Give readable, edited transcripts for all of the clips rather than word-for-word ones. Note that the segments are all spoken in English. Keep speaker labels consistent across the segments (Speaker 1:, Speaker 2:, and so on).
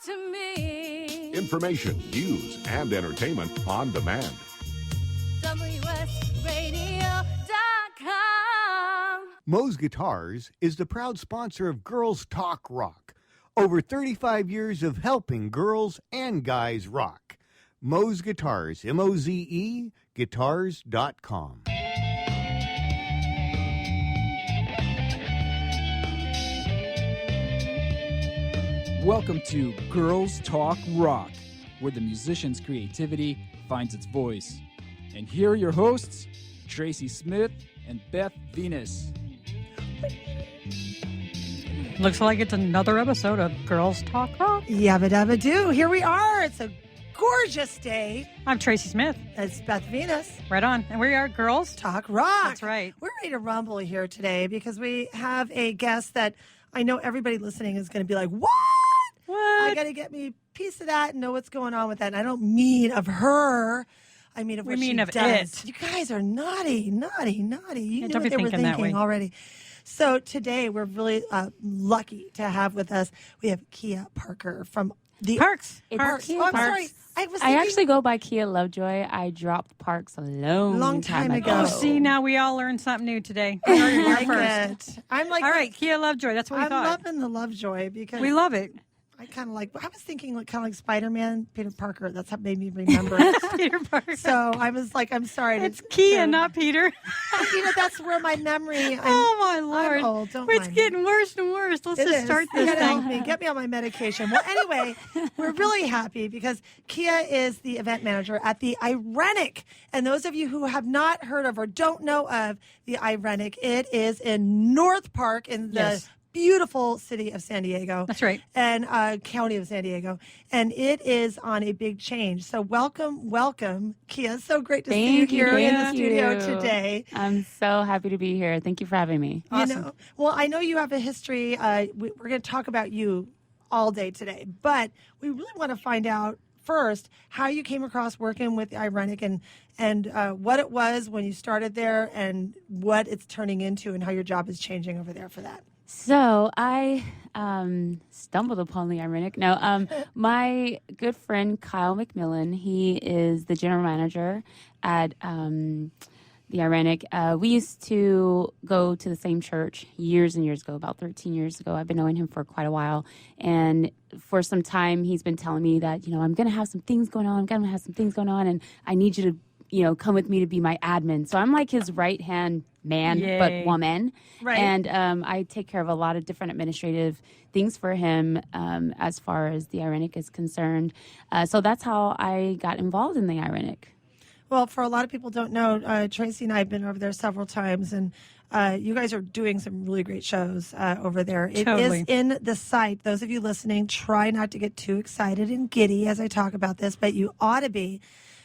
Speaker 1: to me.
Speaker 2: Information, news, and entertainment on demand.
Speaker 1: WSRadio.com.
Speaker 3: Moe's Guitars is the proud sponsor of Girls Talk Rock. Over 35 years of helping girls and guys rock. Moe's Guitars, M-O-Z-E, guitars.com.
Speaker 4: Welcome to Girls Talk Rock, where the musician's creativity finds its voice. And here are your hosts, Tracy Smith and Beth Venus.
Speaker 5: Looks like it's another episode of Girls Talk Rock.
Speaker 6: Yabba dabba doo. Here we are. It's a gorgeous day.
Speaker 5: I'm Tracy Smith.
Speaker 6: It's Beth Venus.
Speaker 5: Right on. And we are Girls
Speaker 6: Talk Rock.
Speaker 5: That's right.
Speaker 6: We're ready to rumble here today because we have a guest that I know everybody listening is going to be like, what? I got to get me a piece of that and know what's going on with that. And I don't mean of her. I mean of what she does.
Speaker 5: It.
Speaker 6: You guys are naughty. You knew what they were thinking already. So today we're really lucky to have with us. We have Kia Parker from the
Speaker 5: Parks.
Speaker 6: Parks.
Speaker 5: Kia
Speaker 6: Oh, I'm
Speaker 5: Parks.
Speaker 6: sorry.
Speaker 7: I actually go by Kia Lovejoy. I dropped Parks a long time ago.
Speaker 5: Oh, see, now we all learned something new today.
Speaker 6: I like it. I'm like,
Speaker 5: all right, Kia Lovejoy. That's what we
Speaker 6: I'm
Speaker 5: thought.
Speaker 6: loving the Lovejoy because
Speaker 5: We love it.
Speaker 6: I kind of like. I was thinking like kind of like Spider-Man, Peter Parker. That's what made me remember.
Speaker 5: Peter Parker.
Speaker 6: So I was like, I'm sorry.
Speaker 5: It's Kia, not Peter.
Speaker 6: That's where my memory.
Speaker 5: Oh my Lord!
Speaker 6: I'm old, don't
Speaker 5: it's
Speaker 6: mind
Speaker 5: getting
Speaker 6: me.
Speaker 5: worse and worse. Let's
Speaker 6: It
Speaker 5: just
Speaker 6: is.
Speaker 5: start
Speaker 6: You
Speaker 5: this
Speaker 6: gotta help
Speaker 5: thing.
Speaker 6: me. Get me on my medication. Well, anyway, we're really happy because Kia is the event manager at the Irenic. And those of you who have not heard of or don't know of the Irenic, it is in North Park in the beautiful city of San Diego.
Speaker 5: That's right.
Speaker 6: And county of San Diego. And it is on a big change. So welcome, Kia. It's so great to see you here in the studio today.
Speaker 7: I'm so happy to be here. Thank you for having me.
Speaker 6: Awesome. Well, I know you have a history. We're going to talk about you all day today, but we really want to find out first how you came across working with Irenic and what it was when you started there and what it's turning into and how your job is changing over there for that.
Speaker 7: So I stumbled upon the Irenic. No, my good friend Kyle McMillan, he is the general manager at the Irenic. We used to go to the same church years and years ago, about 13 years ago. I've been knowing him for quite a while. And for some time, he's been telling me that, I'm going to have some things going on. And I need you to, come with me to be my admin. So I'm like his right-hand man, but woman.
Speaker 6: Right.
Speaker 7: And I take care of a lot of different administrative things for him as far as the Irenic is concerned. So that's how I got involved in the Irenic.
Speaker 6: Well, for a lot of people don't know, Tracy and I have been over there several times, and you guys are doing some really great shows over there. It is in the site. Those of you listening, try not to get too excited and giddy as I talk about this, but you ought to be,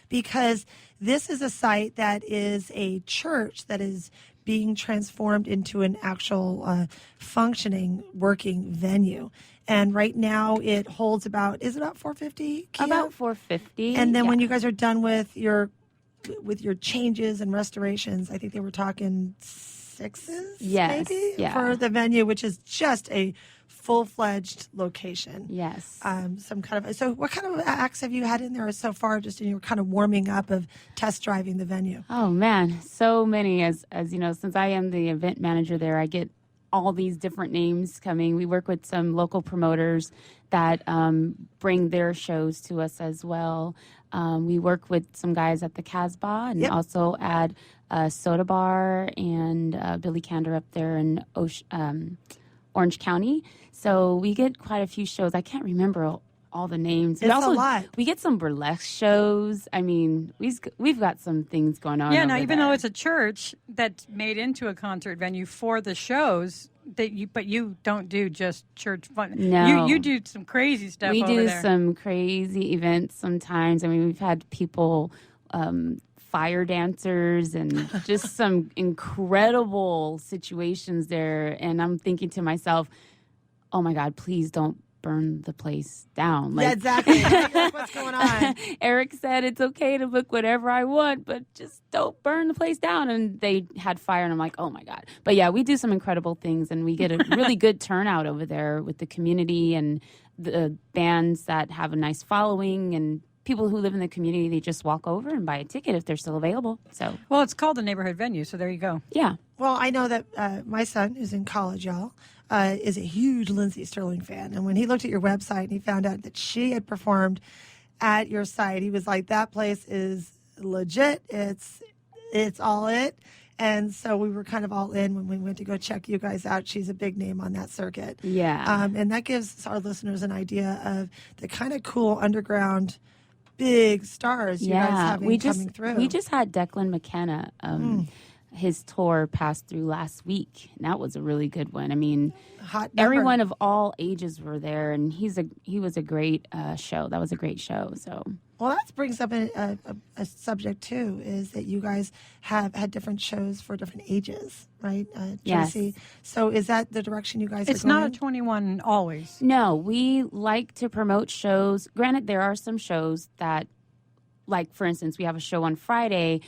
Speaker 6: because this is a site that is a church that is being transformed into an actual functioning, working venue. And right now it holds about 450? Kia?
Speaker 7: About 450.
Speaker 6: And then when you guys are done with your changes and restorations, I think they were talking sixes, maybe, for the venue, which is just a full-fledged location.
Speaker 7: Yes.
Speaker 6: So what kind of acts have you had in there so far, just in your kind of warming up of test driving the venue?
Speaker 7: Oh man, so many. As you know, since I am the event manager there, I get all these different names coming. We work with some local promoters that bring their shows to us as well. We work with some guys at the Casbah and also at Soda Bar and Billy Candor up there in Orange County. So we get quite a few shows. I can't remember all the names.
Speaker 6: It's a lot.
Speaker 7: We get some burlesque shows. I mean, we've got some things going on.
Speaker 5: Yeah, now even
Speaker 7: there.
Speaker 5: though it's a church that's made into a concert venue for the shows, but you don't do just church fun.
Speaker 7: No.
Speaker 5: You do some crazy stuff
Speaker 7: We
Speaker 5: over
Speaker 7: do
Speaker 5: there.
Speaker 7: some crazy events sometimes. I mean, we've had people, fire dancers, and just some incredible situations there. And I'm thinking to myself, oh my God, please don't burn the place down.
Speaker 6: Yeah, exactly. Like, what's going on?
Speaker 7: Eric said it's okay to book whatever I want, but just don't burn the place down. And they had fire, and I'm like, oh my God. But yeah, we do some incredible things, and we get a really good turnout over there with the community and the bands that have a nice following and people who live in the community, they just walk over and buy a ticket if they're still available. So,
Speaker 5: well, it's called the neighborhood venue, so there you go.
Speaker 7: Yeah.
Speaker 6: Well, I know that my son, who's in college, y'all, is a huge Lindsey Sterling fan. And when he looked at your website and he found out that she had performed at your site, he was like, that place is legit. It's all it. And so we were kind of all in when we went to go check you guys out. She's a big name on that circuit.
Speaker 7: Yeah.
Speaker 6: And that gives our listeners an idea of the kind of cool underground big stars you guys having coming through.
Speaker 7: We just had Declan McKenna. His tour passed through last week, and that was a really good one. I mean, everyone of all ages were there, and he was a great show. That was a great show. So,
Speaker 6: well, that brings up a subject too, is that you guys have had different shows for different ages, right, Tracy?
Speaker 7: Yes.
Speaker 6: So, is that the direction you guys?
Speaker 5: It's
Speaker 6: are going?
Speaker 5: not a 21 always.
Speaker 7: No, we like to promote shows. Granted, there are some shows that, like for instance, we have a show on Friday.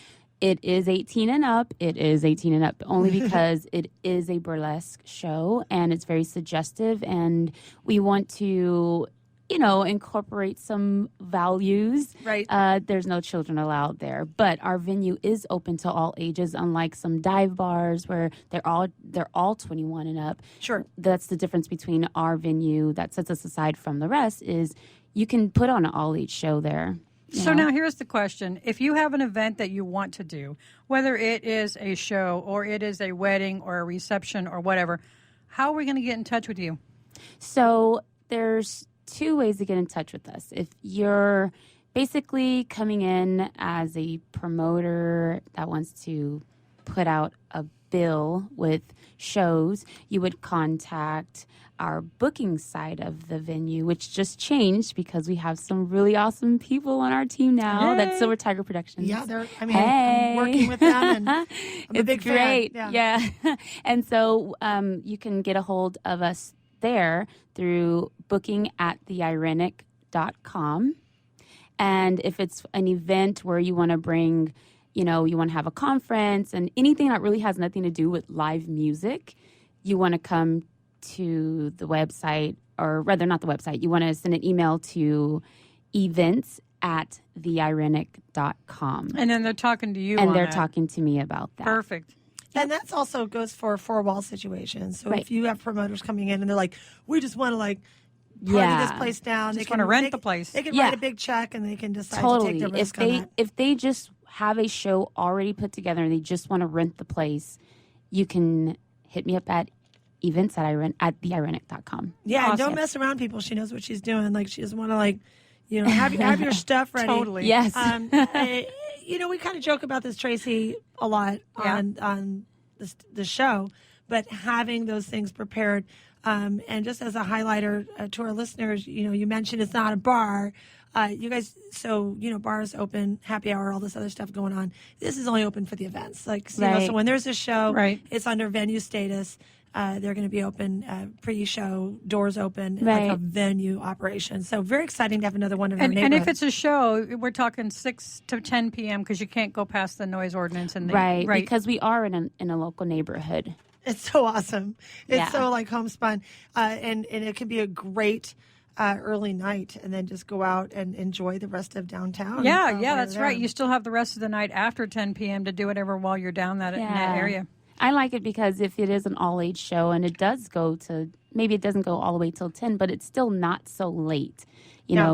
Speaker 7: It is 18 and up. It is 18 and up only because it is a burlesque show and it's very suggestive. And we want to, incorporate some values.
Speaker 6: Right.
Speaker 7: There's no children allowed there, but our venue is open to all ages. Unlike some dive bars where they're all 21 and up.
Speaker 6: Sure.
Speaker 7: That's the difference between our venue that sets us aside from the rest. Is you can put on an all age show there.
Speaker 5: So now here's the question. If you have an event that you want to do, whether it is a show or it is a wedding or a reception or whatever, how are we going to get in touch with you?
Speaker 7: So there's two ways to get in touch with us. If you're basically coming in as a promoter that wants to put out a bill with shows, you would contact our booking side of the venue, which just changed because we have some really awesome people on our team now.
Speaker 5: Yay.
Speaker 7: That's Silver Tiger Productions.
Speaker 6: Yeah, I'm working with them, and I'm a big
Speaker 7: great.
Speaker 6: fan.
Speaker 7: Yeah. And so you can get a hold of us there through booking at theirenic.com. And if it's an event where you want to bring, you want to have a conference and anything that really has nothing to do with live music, you want to come to the website, or rather not the website, you want to send an email to events@theirenic.com.
Speaker 5: And then they're talking to you
Speaker 7: And
Speaker 5: on
Speaker 7: they're
Speaker 5: that.
Speaker 7: talking to me about that.
Speaker 5: Perfect.
Speaker 6: And that's also goes for four-wall situations. So
Speaker 7: Right.
Speaker 6: if you have promoters coming in and they're like, we just want to party this place down.
Speaker 5: Just wanna rent the place.
Speaker 6: They can
Speaker 7: Yeah.
Speaker 6: write a big check and they can decide to
Speaker 7: Totally.
Speaker 6: take the risk
Speaker 7: If
Speaker 6: on
Speaker 7: they
Speaker 6: that.
Speaker 7: if they just have a show already put together and they just want to rent the place, you can hit me up at events@theirenic.com.
Speaker 6: Yeah, and don't
Speaker 7: Awesome.
Speaker 6: mess around, people. She knows what she's doing. Like, she doesn't want to, have your stuff ready.
Speaker 5: Totally.
Speaker 7: Yes.
Speaker 6: We kind of joke about this, Tracy, a lot on the show, but having those things prepared. And just as a highlighter to our listeners, you mentioned it's not a bar. You guys, bars open, happy hour, all this other stuff going on. This is only open for the events.
Speaker 7: Right.
Speaker 6: So when there's a show,
Speaker 5: Right.
Speaker 6: it's under venue status. They're going to be open pre-show, doors open,
Speaker 7: Right.
Speaker 6: like a venue operation. So very exciting to have another one in our
Speaker 5: And
Speaker 6: neighborhood.
Speaker 5: if it's a show, we're talking 6 to 10 p.m. because you can't go past the noise ordinance. And
Speaker 7: Right, because we are in a local neighborhood.
Speaker 6: It's so awesome. It's
Speaker 7: Yeah.
Speaker 6: so homespun. And it can be a great early night and then just go out and enjoy the rest of downtown.
Speaker 5: Yeah,
Speaker 6: while
Speaker 5: that's
Speaker 6: you're
Speaker 5: right.
Speaker 6: there.
Speaker 5: You still have the rest of the night after 10 p.m. to do whatever while you're down in that area.
Speaker 7: I like it because if it is an all-age show and it does go to, maybe it doesn't go all the way till 10, but it's still not so late,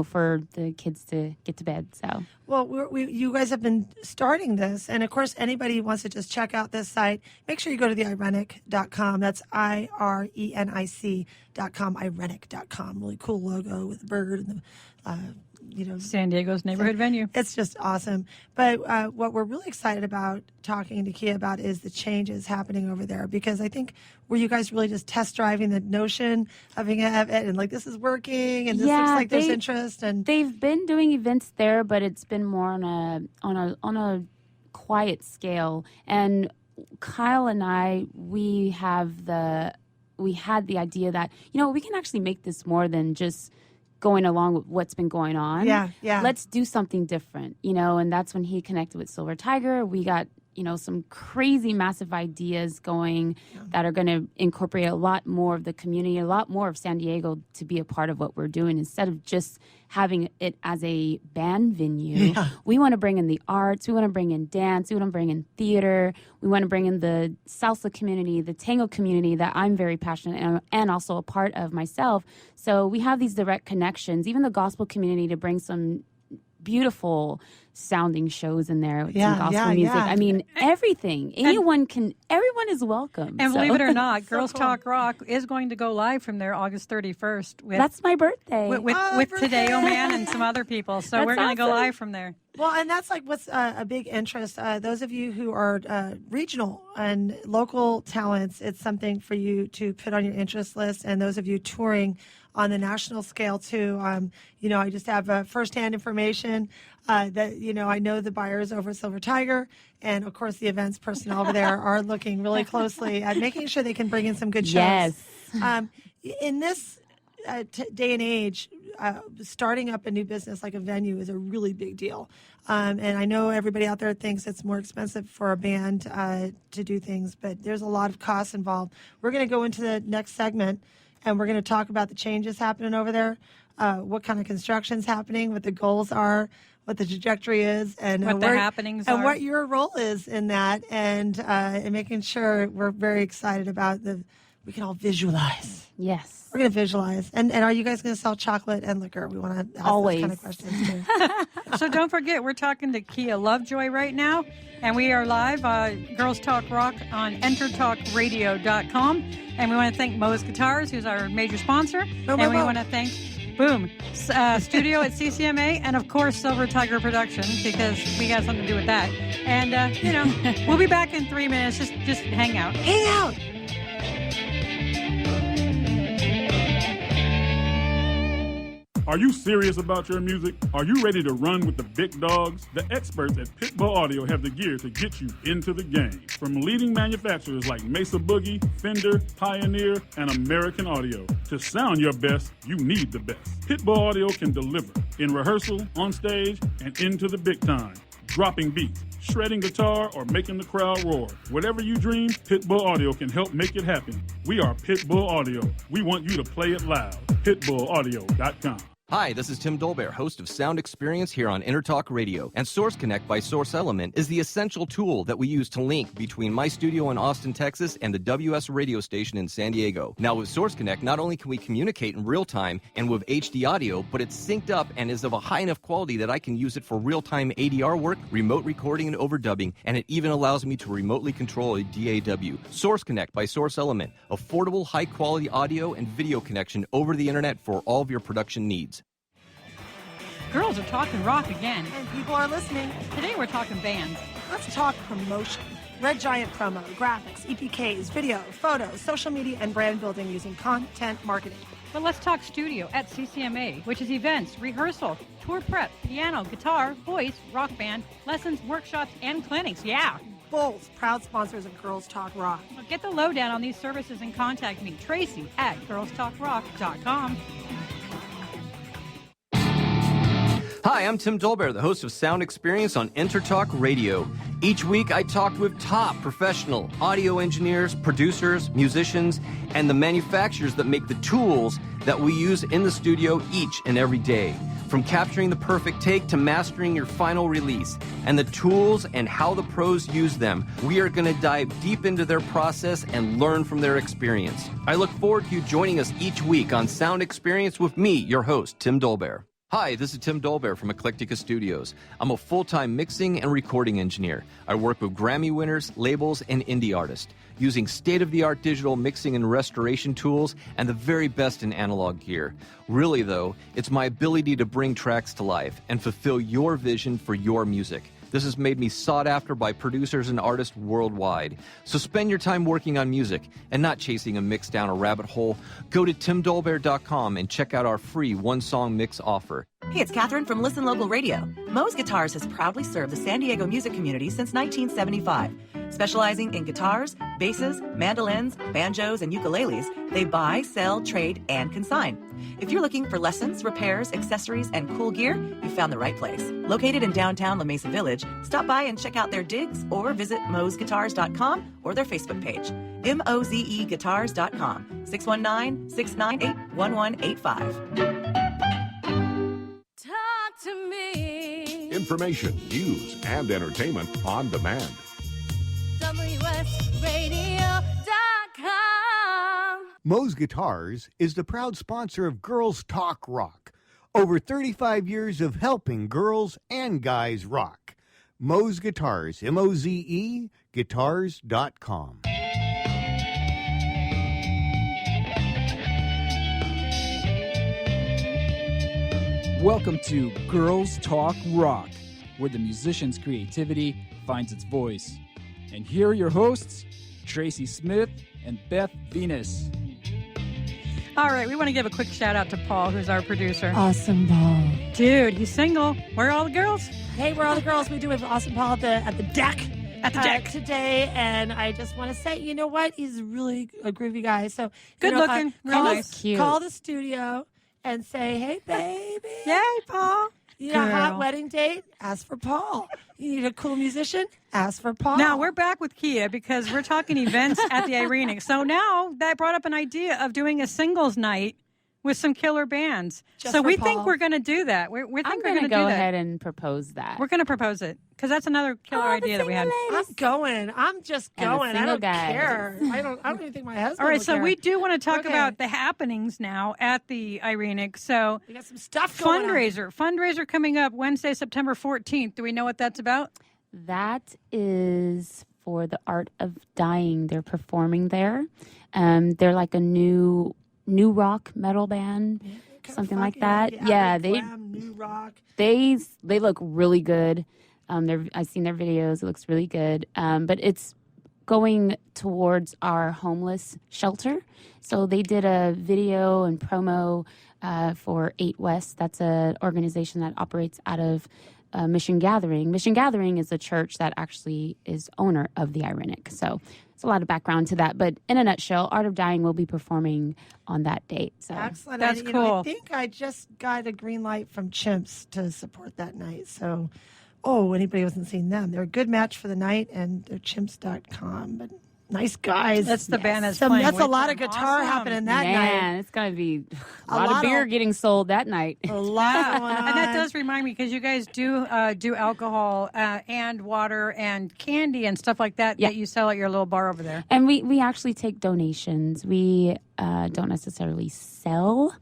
Speaker 7: for the kids to get to bed. So,
Speaker 6: Well, you guys have been starting this. And, of course, anybody who wants to just check out this site, make sure you go to the Irenic.com. That's IRENIC.com, Irenic.com. Really cool logo with the bird and the,
Speaker 5: San Diego's neighborhood venue.
Speaker 6: It's just awesome. But what we're really excited about talking to Kia about is the changes happening over there, because I think were you guys really just test driving the notion of it and this is working and this looks like there's interest, and
Speaker 7: they've been doing events there, but it's been more on a quiet scale. And Kyle and I, we had the idea that we can actually make this more than just going along with what's been going on.
Speaker 6: Yeah.
Speaker 7: Let's do something different, and that's when he connected with Silver Tiger. We got, some crazy massive ideas going that are going to incorporate a lot more of the community, a lot more of San Diego to be a part of what we're doing instead of just having it as a band venue. Yeah. We want to bring in the arts. We want to bring in dance. We want to bring in theater. We want to bring in the salsa community, the tango community that I'm very passionate and also a part of myself. So we have these direct connections, even the gospel community, to bring some beautiful sounding shows in there with some gospel music. I mean, everything. Everyone is welcome.
Speaker 5: And believe it or not, Girls Talk Rock is going to go live from there August 31st.
Speaker 7: That's my birthday.
Speaker 5: With Tadeo Man and some other people. So we're going to go live from there.
Speaker 6: Well, and that's like what's a big interest. Those of you who are regional and local talents, it's something for you to put on your interest list. And those of you touring on the national scale too, I just have firsthand information that, I know the buyers over at Silver Tiger, and of course the events personnel over there are looking really closely at making sure they can bring in some good shows.
Speaker 7: Yes.
Speaker 6: In this day and age, starting up a new business like a venue is a really big deal. And I know everybody out there thinks it's more expensive for a band to do things, but there's a lot of costs involved. We're going to go into the next segment, and we're going to talk about the changes happening over there, what kind of construction's happening, what the goals are, what the trajectory is, and
Speaker 5: what the happenings
Speaker 6: and
Speaker 5: are.
Speaker 6: what your role is in that, and making sure we're very excited about we can all visualize.
Speaker 7: Yes.
Speaker 6: We're going to visualize. And are you guys going to sell chocolate and liquor? We want to ask those kind of questions too.
Speaker 5: So don't forget, we're talking to Kia Lovejoy right now, and we are live, Girls Talk Rock, on entertalkradio.com. And we want to thank Moe's Guitars, who's our major sponsor. We want to thank Studio at CCMA, and of course Silver Tiger Production, because we got something to do with that. And we'll be back in 3 minutes. Just hang out.
Speaker 6: Hang out.
Speaker 8: Are you serious about your music? Are you ready to run with the big dogs? The experts at Pitbull Audio have the gear to get you into the game. From leading manufacturers like Mesa Boogie, Fender, Pioneer, and American Audio. To sound your best, you need the best. Pitbull Audio can deliver in rehearsal, on stage, and into the big time. Dropping beats, shredding guitar, or making the crowd roar. Whatever you dream, Pitbull Audio can help make it happen. We are Pitbull Audio. We want you to play it loud. PitbullAudio.com.
Speaker 9: Hi, this is Tim Dolbear, host of Sound Experience here on Intertalk Radio. And Source Connect by Source Element is the essential tool that we use to link between my studio in Austin, Texas, and the WS radio station in San Diego. Now, with Source Connect, not only can we communicate in real time and with HD audio, but it's synced up and is of a high enough quality that I can use it for real-time ADR work, remote recording, and overdubbing, and it even allows me to remotely control a DAW. Source Connect by Source Element, affordable, high-quality audio and video connection over the internet for all of your production needs.
Speaker 5: Girls are talking rock again.
Speaker 6: And people are listening.
Speaker 5: Today we're talking bands.
Speaker 6: Let's talk promotion. Red Giant promo, graphics, EPKs, video, photos, social media, and brand building using content marketing.
Speaker 5: But let's talk studio at CCMA, which is events, rehearsal, tour prep, piano, guitar, voice, rock band, lessons, workshops, and clinics. Yeah.
Speaker 6: Both proud sponsors of Girls Talk Rock.
Speaker 5: Well, get the lowdown on these services and contact me, Tracy, at girlstalkrock.com.
Speaker 9: Hi, I'm Tim Dolbear, the host of Sound Experience on Intertalk Radio. Each week, I talk with top professional audio engineers, producers, musicians, and the manufacturers that make the tools that we use in the studio each and every day. From capturing the perfect take to mastering your final release, and the tools and how the pros use them, we are going to dive deep into their process and learn from their experience. I look forward to you joining us each week on Sound Experience with me, your host, Tim Dolbear. Hi, this is Tim Dolbear from Eclectica Studios. I'm a full-time mixing and recording engineer. I work with Grammy winners, labels, and indie artists, using state-of-the-art digital mixing and restoration tools and the very best in analog gear. Really, though, it's my ability to bring tracks to life and fulfill your vision for your music. This has made me sought after by producers and artists worldwide. So spend your time working on music and not chasing a mix down a rabbit hole. Go to timdolbear.com and check out our free one-song mix offer.
Speaker 10: Hey, it's Catherine from Listen Local Radio. Moe's Guitars has proudly served the San Diego music community since 1975. Specializing in guitars, basses, mandolins, banjos, and ukuleles, they buy, sell, trade, and consign. If you're looking for lessons, repairs, accessories, and cool gear, you found the right place. Located in downtown La Mesa Village, stop by and check out their digs or visit mozeguitars.com or their Facebook page. mozeguitars.com, 619-698-1185.
Speaker 1: Talk to me.
Speaker 2: Information, news, and entertainment on demand.
Speaker 1: WSRadio.com.
Speaker 3: Moe's Guitars is the proud sponsor of Girls Talk Rock. Over 35 years of helping girls and guys rock. Moe's Guitars, M-O-Z-E, guitars.com.
Speaker 4: Welcome to Girls Talk Rock, where the musician's creativity finds its voice. And here are your hosts, Tracy Smith and Beth Venus.
Speaker 5: All right, we want to give a quick shout out to Paul, who's our producer.
Speaker 6: Awesome Paul.
Speaker 5: Dude, he's single. Where are all the girls?
Speaker 6: Hey, we're all the girls. We do have Awesome Paul at the deck.
Speaker 5: At the deck.
Speaker 6: Today, and I just want to say, you know what? He's really a groovy guy. So
Speaker 5: Good looking, real nice.
Speaker 7: Cute.
Speaker 6: Call the studio and say, hey, baby.
Speaker 5: Yay, Paul.
Speaker 6: You need a hot
Speaker 5: Girl.
Speaker 6: wedding date? Ask for Paul. You need a cool musician? Ask for Paul.
Speaker 5: Now, we're back with Kia because we're talking events at the Irenic. So now that brought up an idea of doing a singles night with some killer bands.
Speaker 6: Just
Speaker 5: so
Speaker 6: for
Speaker 5: we
Speaker 6: Paul.
Speaker 5: think we're going to do that. We think
Speaker 7: I'm
Speaker 5: we're
Speaker 7: going
Speaker 5: going
Speaker 7: to
Speaker 5: to
Speaker 7: go
Speaker 5: do that.
Speaker 7: ahead and propose that.
Speaker 5: We're going to propose it because that's another killer idea that we had.
Speaker 6: I'm going. I'm just
Speaker 7: And the
Speaker 6: going. I
Speaker 7: single
Speaker 6: don't
Speaker 7: guys.
Speaker 6: care. I don't even think my husband
Speaker 5: All right,
Speaker 6: will
Speaker 5: so
Speaker 6: care.
Speaker 5: we do want to talk
Speaker 6: Okay.
Speaker 5: about the happenings now at the Irenic. So
Speaker 6: We got some stuff going on.
Speaker 5: fundraiser coming up Wednesday, September 14th. Do we know what that's about?
Speaker 7: That is for the Art of Dying. They're performing there. They're like a new rock metal band,
Speaker 6: Kinda
Speaker 7: something like
Speaker 6: funky,
Speaker 7: that. Yeah, they
Speaker 6: glam, new rock.
Speaker 7: they look really good. I've seen their videos. It looks really good. But it's going towards our homeless shelter. So they did a video and promo for 8 West. That's an organization that operates out of Mission Gathering. Mission Gathering is a church that actually is owner of the Irenic. So it's a lot of background to that. But in a nutshell, Art of Dying will be performing on that date. So
Speaker 6: Excellent.
Speaker 5: That's
Speaker 6: I
Speaker 5: cool.
Speaker 6: think I just got a green light from Chimps to support that night. So, anybody who hasn't seen them, they're a good match for the night, and they're chimps.com. But nice guys.
Speaker 5: That's the band that's playing
Speaker 6: That's a
Speaker 5: with
Speaker 6: lot of
Speaker 5: them.
Speaker 6: guitar
Speaker 5: Awesome.
Speaker 6: happening that
Speaker 7: man,
Speaker 6: night.
Speaker 7: it's going to be a
Speaker 6: A
Speaker 7: lot
Speaker 6: lot
Speaker 7: of beer
Speaker 6: of-
Speaker 7: getting sold that night.
Speaker 6: A lot going on.
Speaker 5: And that does remind me because you guys do alcohol and water and candy and stuff like that
Speaker 7: Yeah.
Speaker 5: that you sell at your little bar over there.
Speaker 7: And we actually take donations. We don't necessarily sell,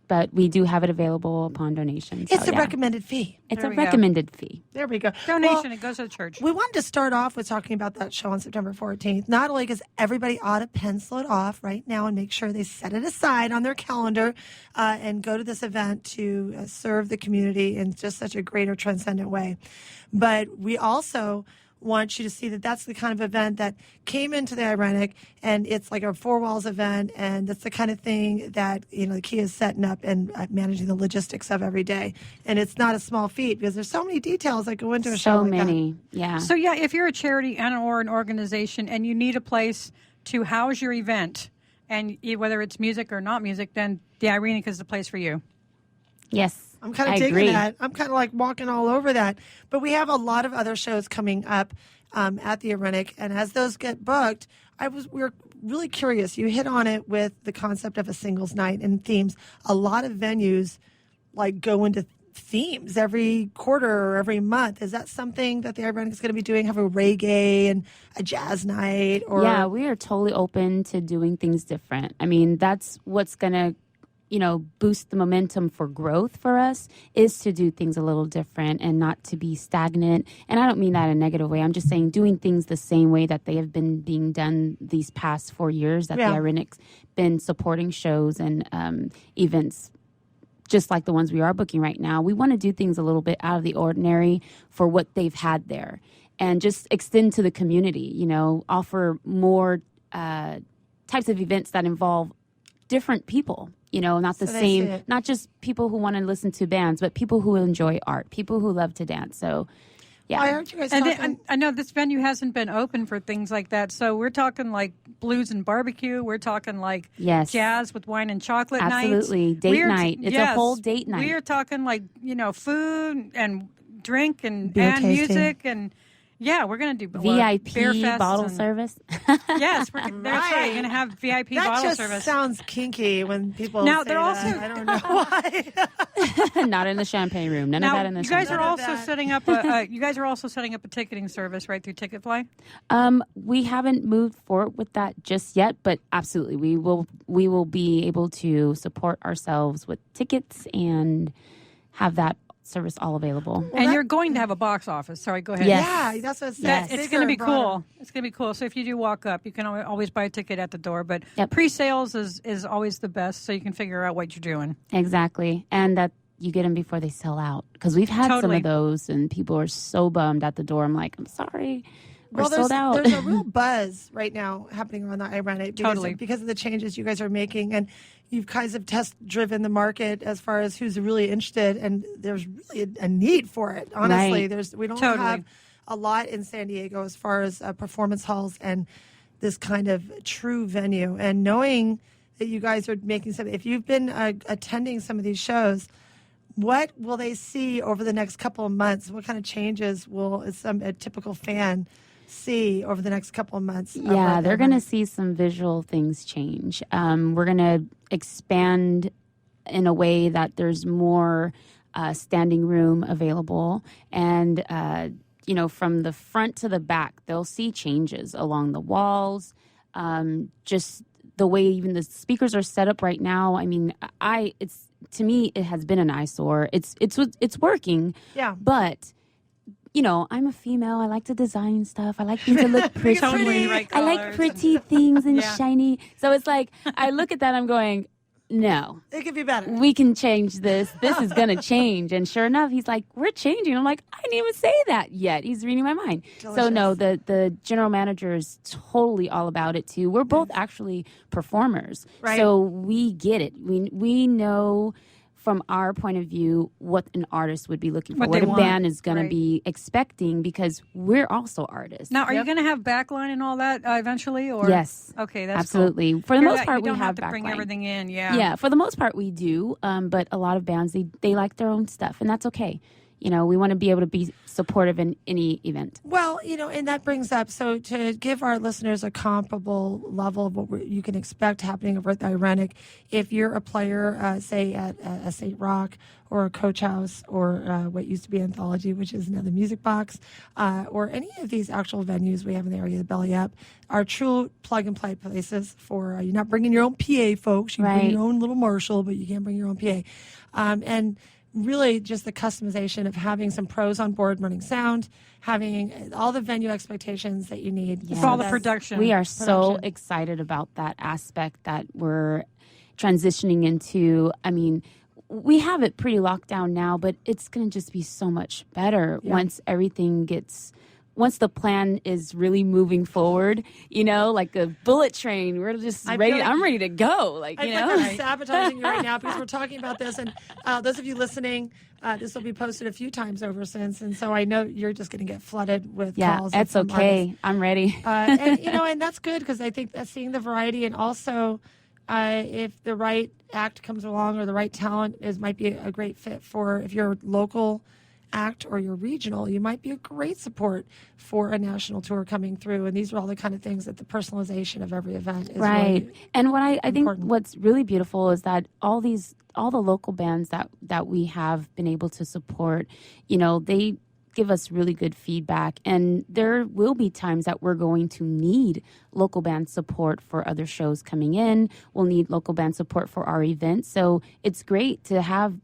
Speaker 7: but we do have it available upon donation.
Speaker 6: It's
Speaker 7: So,
Speaker 6: a
Speaker 7: yeah.
Speaker 6: recommended fee.
Speaker 7: It's
Speaker 5: There
Speaker 7: a
Speaker 5: we go.
Speaker 7: recommended fee.
Speaker 6: There we go.
Speaker 5: Donation,
Speaker 6: Well,
Speaker 5: it goes to the church.
Speaker 6: we wanted to start off with talking about that show on September 14th. Not only because everybody ought to pencil it off right now and make sure they set it aside on their calendar and go to this event to serve the community in just such a greater transcendent way, but we also want you to see that that's the kind of event that came into the Irenic, and it's like a four walls event, and that's the kind of thing that the key is setting up and managing the logistics of every day. And it's not a small feat because there's so many details that go into a show
Speaker 7: So
Speaker 6: like that.
Speaker 7: many. Yeah.
Speaker 5: So yeah, if you're a charity or an organization and you need a place to house your event, and whether it's music or not music, then the Irenic is the place for you.
Speaker 7: Yes.
Speaker 6: I'm kind
Speaker 7: I
Speaker 6: of digging
Speaker 7: agree.
Speaker 6: that. I'm kind of like walking all over that. But we have a lot of other shows coming up at the Irenic, and as those get booked, we're really curious. You hit on it with the concept of a singles night and themes. A lot of venues like go into themes every quarter or every month. Is that something that the Irenic is going to be doing? Have a reggae and a jazz night? Or
Speaker 7: Yeah, we are totally open to doing things different. I mean, that's what's going to boost the momentum for growth for us, is to do things a little different and not to be stagnant. And I don't mean that in a negative way. I'm just saying doing things the same way that they have been being done these past 4 years that
Speaker 6: Yeah.
Speaker 7: the Irenic's been supporting shows and events just like the ones we are booking right now. We want to do things a little bit out of the ordinary for what they've had there and just extend to the community, offer more types of events that involve different people. Not the
Speaker 6: So they see
Speaker 7: same,
Speaker 6: it.
Speaker 7: not just people who want to listen to bands, but people who enjoy art, people who love to dance. So, Yeah.
Speaker 6: I heard you guys
Speaker 5: And
Speaker 6: talking.
Speaker 5: I know this venue hasn't been open for things like that. So we're talking like blues and barbecue. We're talking like
Speaker 7: Yes.
Speaker 5: jazz with wine and chocolate
Speaker 7: Absolutely.
Speaker 5: nights.
Speaker 7: Date night. It's a whole date night.
Speaker 5: We are talking like, food and drink and
Speaker 6: Beer tasting.
Speaker 5: music. And yeah, we're going to do
Speaker 7: VIP
Speaker 5: beer fests
Speaker 7: bottle
Speaker 5: and-
Speaker 7: service.
Speaker 5: Yes, that's right. We're going to have VIP
Speaker 6: that
Speaker 5: bottle
Speaker 6: just
Speaker 5: service.
Speaker 6: sounds kinky when people
Speaker 5: Now,
Speaker 6: say
Speaker 5: they're also-
Speaker 6: that. I don't know why.
Speaker 7: Not in the champagne room. None
Speaker 5: now,
Speaker 7: of that in the
Speaker 5: you guys
Speaker 7: champagne
Speaker 5: are
Speaker 7: room.
Speaker 5: also setting up a ticketing service right through Ticketfly.
Speaker 7: We haven't moved forward with that just yet, but absolutely, we will be able to support ourselves with tickets and have that service all available.
Speaker 5: And you're going to have a box office. Sorry, go ahead.
Speaker 7: Yes.
Speaker 6: Yeah, that's what it says.
Speaker 7: Yes.
Speaker 5: It's going to be cool. It's going to be cool. So if you do walk up, you can always buy a ticket at the door. But
Speaker 7: Yep.
Speaker 5: pre-sales is always the best, so you can figure out what you're doing.
Speaker 7: Exactly, and that you get them before they sell out, because we've had some
Speaker 5: Totally.
Speaker 7: of those, and people are so bummed at the door. I'm like, I'm sorry, we're
Speaker 6: Well,
Speaker 7: sold out.
Speaker 6: there's a real buzz right now happening around the Irenic
Speaker 5: Totally.
Speaker 6: because of the changes you guys are making, and you've kind of test-driven the market as far as who's really interested, and there's really a need for it. Honestly,
Speaker 7: Right.
Speaker 6: we don't
Speaker 5: Totally.
Speaker 6: have a lot in San Diego as far as performance halls and this kind of true venue. And knowing that you guys are making something, if you've been attending some of these shows, what will they see over the next couple of months? What kind of changes will a typical fan see over the next couple of months?
Speaker 7: Yeah, they're going to see some visual things change. We're going to expand in a way that there's more standing room available. And, from the front to the back, they'll see changes along the walls. Just the way even the speakers are set up right now. I mean, to me, it has been an eyesore. It's working.
Speaker 6: Yeah.
Speaker 7: But I'm a female. I like to design stuff. I like things to look pretty.
Speaker 5: Totally right
Speaker 7: I like
Speaker 5: colors.
Speaker 7: pretty things and
Speaker 5: Yeah.
Speaker 7: shiny. So it's like, I look at that, I'm going, no,
Speaker 6: It could be better.
Speaker 7: we can change this. This is going to change. And sure enough, he's like, we're changing. I'm like, I didn't even say that yet. He's reading my mind. So no, the general manager is totally all about it too. We're both actually performers.
Speaker 6: Right.
Speaker 7: So we get it. We know from our point of view what an artist would be looking for,
Speaker 5: What
Speaker 7: what
Speaker 5: they
Speaker 7: a
Speaker 5: want.
Speaker 7: band is going
Speaker 5: Right.
Speaker 7: to be expecting, because we're also artists.
Speaker 5: Now, are you going to have backline and all that eventually? Or
Speaker 7: Yes.
Speaker 5: Okay, that's
Speaker 7: Absolutely.
Speaker 5: Cool.
Speaker 7: For the
Speaker 5: Yeah,
Speaker 7: most part,
Speaker 5: you
Speaker 7: we
Speaker 5: don't
Speaker 7: have
Speaker 5: to bring
Speaker 7: backline.
Speaker 5: everything in. Yeah.
Speaker 7: Yeah, for the most part we do, but a lot of bands, they like their own stuff, and that's okay. We want to be able to be supportive in any event.
Speaker 6: Well, and that brings up, so to give our listeners a comparable level of what you can expect happening over at the Irenic, if you're a player, say at a St. Rock or a Coach House or what used to be Anthology, which is now the Music Box, or any of these actual venues we have in the area, the Belly Up, are true plug-and-play places for, you're not bringing your own PA, folks. You can bring
Speaker 7: Right.
Speaker 6: your own little Marshall, but you can't bring your own PA. And really just the customization of having some pros on board running sound, having all the venue expectations that you need.
Speaker 7: Yes.
Speaker 5: For all the
Speaker 6: That's-
Speaker 5: production.
Speaker 7: We are so
Speaker 6: Production.
Speaker 7: excited about that aspect that we're transitioning into. I mean, we have it pretty locked down now, but it's going to just be so much better once the plan is really moving forward, like a bullet train. We're just
Speaker 6: I
Speaker 7: ready.
Speaker 6: feel like-
Speaker 7: I'm ready to go.
Speaker 6: I feel like I'm sabotaging you right now because we're talking about this, and those of you listening, this will be posted a few times over since, and so I know you're just going to get flooded with
Speaker 7: Yeah,
Speaker 6: calls.
Speaker 7: that's
Speaker 6: from
Speaker 7: okay. I'm ready.
Speaker 6: artists. And that's good because I think that's seeing the variety, and also if the right act comes along or the right talent might be a great fit for if you're local act or you're regional, you might be a great support for a national tour coming through. And these are all the kind of things that the personalization of every event is
Speaker 7: Right.
Speaker 6: really
Speaker 7: And what I think
Speaker 6: important.
Speaker 7: what's really beautiful is that all the local bands that we have been able to support, they give us really good feedback, and there will be times that we're going to need local band support for other shows coming in. We'll need local band support for our events. So it's great to have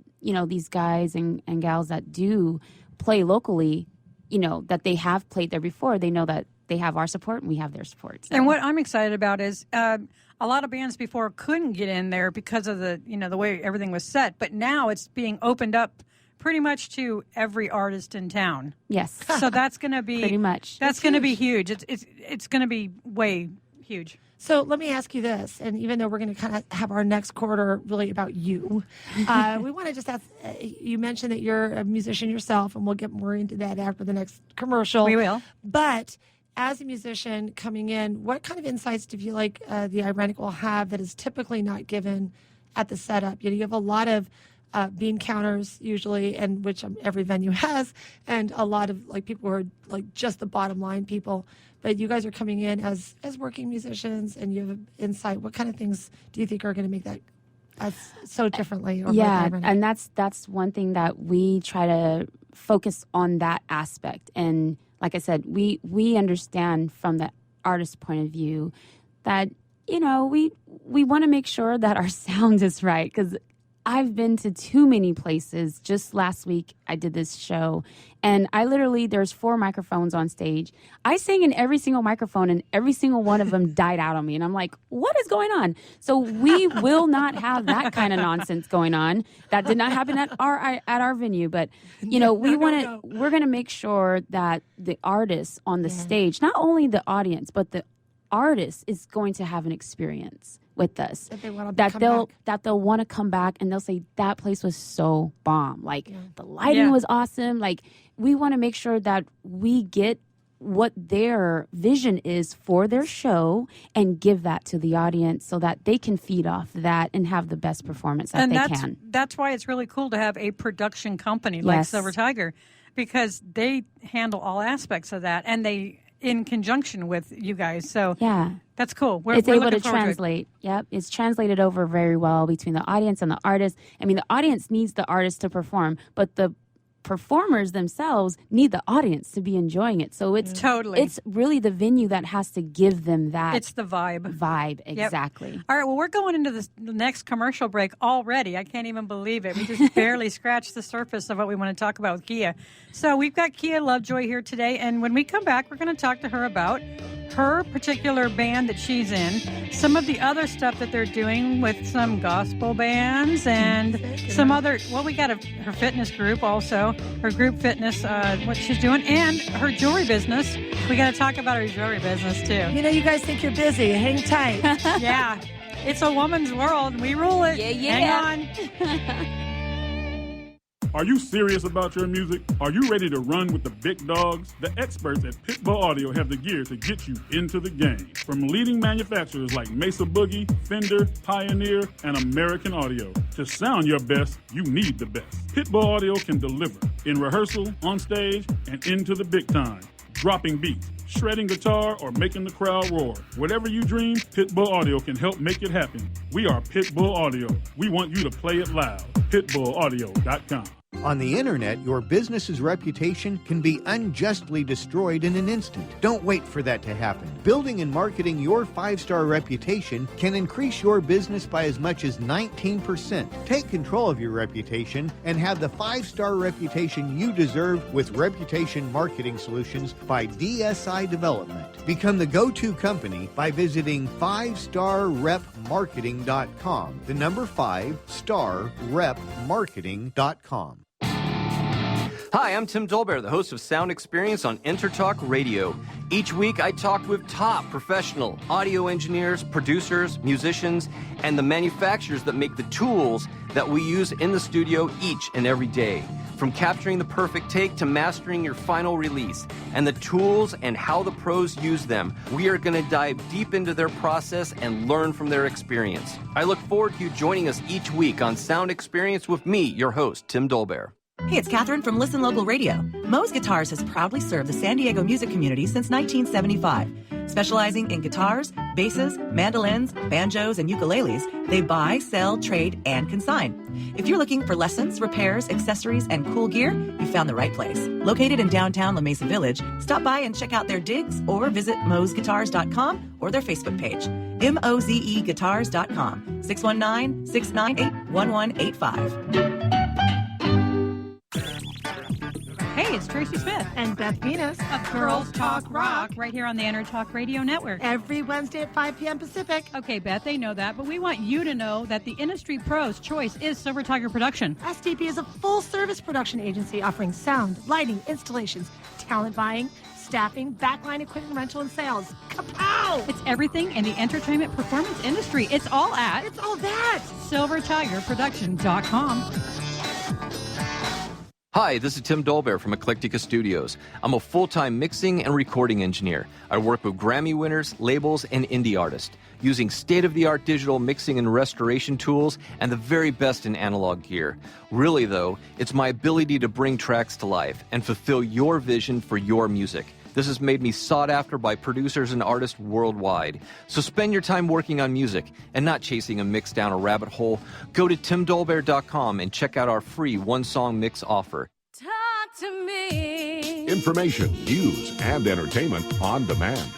Speaker 7: these guys and gals that do play locally, that they have played there before. They know that they have our support and we have their support. So.
Speaker 5: And what I'm excited about is a lot of bands before couldn't get in there because of the way everything was set, but now it's being opened up pretty much to every artist in town.
Speaker 7: Yes.
Speaker 5: So that's going to be
Speaker 7: Pretty much.
Speaker 5: That's going to be huge. It's going to be way Huge.
Speaker 6: So let me ask you this, and even though we're going to kind of have our next quarter really about you, we want to just ask, you mentioned that you're a musician yourself, and we'll get more into that after the next commercial.
Speaker 5: We will.
Speaker 6: But as a musician coming in, what kind of insights do you feel like the Irenic will have that is typically not given at the setup? You have a lot of bean counters usually, and which every venue has, and a lot of like people who are like just the bottom line people. But you guys are coming in as working musicians, and you have insight. What kind of things do you think are going to make that so differently?
Speaker 7: Yeah, and that's one thing that we try to focus on, that aspect. And like I said, we understand from the artist's point of view that, we want to make sure that our sound is right, because I've been to too many places. Just last week, I did this show, and there's 4 microphones on stage. I sang in every single microphone, and every single one of them died out on me. And I'm like, what is going on? So we will not have that kind of nonsense going on. That did not happen at our venue. But, we're going to make sure that the artists on the stage, not only the audience, but the artist is going to have an experience with us that they'll want to come back, and they'll say that place was so bomb. Like the lighting was awesome. Like we want to make sure that we get what their vision is for their show and give that to the audience so that they can feed off that and have the best performance that they can.
Speaker 5: That's why it's really cool to have a production company like Silver Tiger, because they handle all aspects of that, and they in conjunction with you guys. So that's cool.
Speaker 7: It's able to translate. Yep. It's translated over very well between the audience and the artist. I mean, the audience needs the artist to perform, but the performers themselves need the audience to be enjoying it. So it's it's really the venue that has to give them that.
Speaker 5: It's the vibe.
Speaker 7: Exactly.
Speaker 5: Yep. All right, well, we're going into the next commercial break already. I can't even believe it. We just barely scratched the surface of what we want to talk about with Kia. So we've got Kia Lovejoy here today, and when we come back, we're going to talk to her about her particular band that she's in, some of the other stuff that they're doing with some gospel bands, and some other, we got her fitness group also, her group fitness, what she's doing, and her jewelry business. We got to talk about her jewelry business too.
Speaker 6: You guys think you're busy. Hang tight.
Speaker 5: Yeah. It's a woman's world. We rule it.
Speaker 7: Yeah.
Speaker 5: Hang on.
Speaker 8: Are you serious about your music? Are you ready to run with the big dogs? The experts at Pitbull Audio have the gear to get you into the game. From leading manufacturers like Mesa Boogie, Fender, Pioneer, and American Audio. To sound your best, you need the best. Pitbull Audio can deliver in rehearsal, on stage, and into the big time. Dropping beats, shredding guitar, or making the crowd roar. Whatever you dream, Pitbull Audio can help make it happen. We are Pitbull Audio. We want you to play it loud. PitbullAudio.com.
Speaker 3: On the internet, your business's reputation can be unjustly destroyed in an instant. Don't wait for that to happen. Building and marketing your 5-star reputation can increase your business by as much as 19%. Take control of your reputation and have the 5-star reputation you deserve with Reputation Marketing Solutions by DSI Development. Become the go-to company by visiting 5starrepmarketing.com. The number 5starrepmarketing.com.
Speaker 9: Hi, I'm Tim Dolbear, the host of Sound Experience on Intertalk Radio. Each week, I talk with top professional audio engineers, producers, musicians, and the manufacturers that make the tools that we use in the studio each and every day. From capturing the perfect take to mastering your final release, and the tools and how the pros use them, we are going to dive deep into their process and learn from their experience. I look forward to you joining us each week on Sound Experience with me, your host, Tim Dolbear.
Speaker 10: Hey, it's Catherine from Listen Local Radio. Moe's Guitars has proudly served the San Diego music community since 1975. Specializing in guitars, basses, mandolins, banjos, and ukuleles, they buy, sell, trade, and consign. If you're looking for lessons, repairs, accessories, and cool gear, you found the right place. Located in downtown La Mesa Village, stop by and check out their digs or visit mozguitars.com or their Facebook page. mozeguitars.com, 619-698-1185.
Speaker 5: Hey, it's Tracy Smith
Speaker 6: And Beth Venus
Speaker 5: of Girls Talk Rock, right here on the Intertalk Radio Network.
Speaker 6: Every Wednesday at 5 p.m. Pacific.
Speaker 5: Okay, Beth, they know that, but we want you to know that the industry pro's choice is Silver Tiger Production.
Speaker 6: STP is a full-service production agency offering sound, lighting, installations, talent buying, staffing, backline equipment rental, and sales. Kapow!
Speaker 5: It's everything in the entertainment performance industry. It's all at
Speaker 6: It's all that.
Speaker 5: SilverTigerProduction.com.
Speaker 9: Hi, this is Tim Dolbear from Eclectica Studios. I'm a full-time mixing and recording engineer. I work with Grammy winners, labels, and indie artists, using state-of-the-art digital mixing and restoration tools and the very best in analog gear. Really, though, it's my ability to bring tracks to life and fulfill your vision for your music. This has made me sought after by producers and artists worldwide. So spend your time working on music and not chasing a mix down a rabbit hole. Go to timdolbear.com and check out our free one-song mix offer.
Speaker 1: Talk to me.
Speaker 2: Information, news, and entertainment on demand.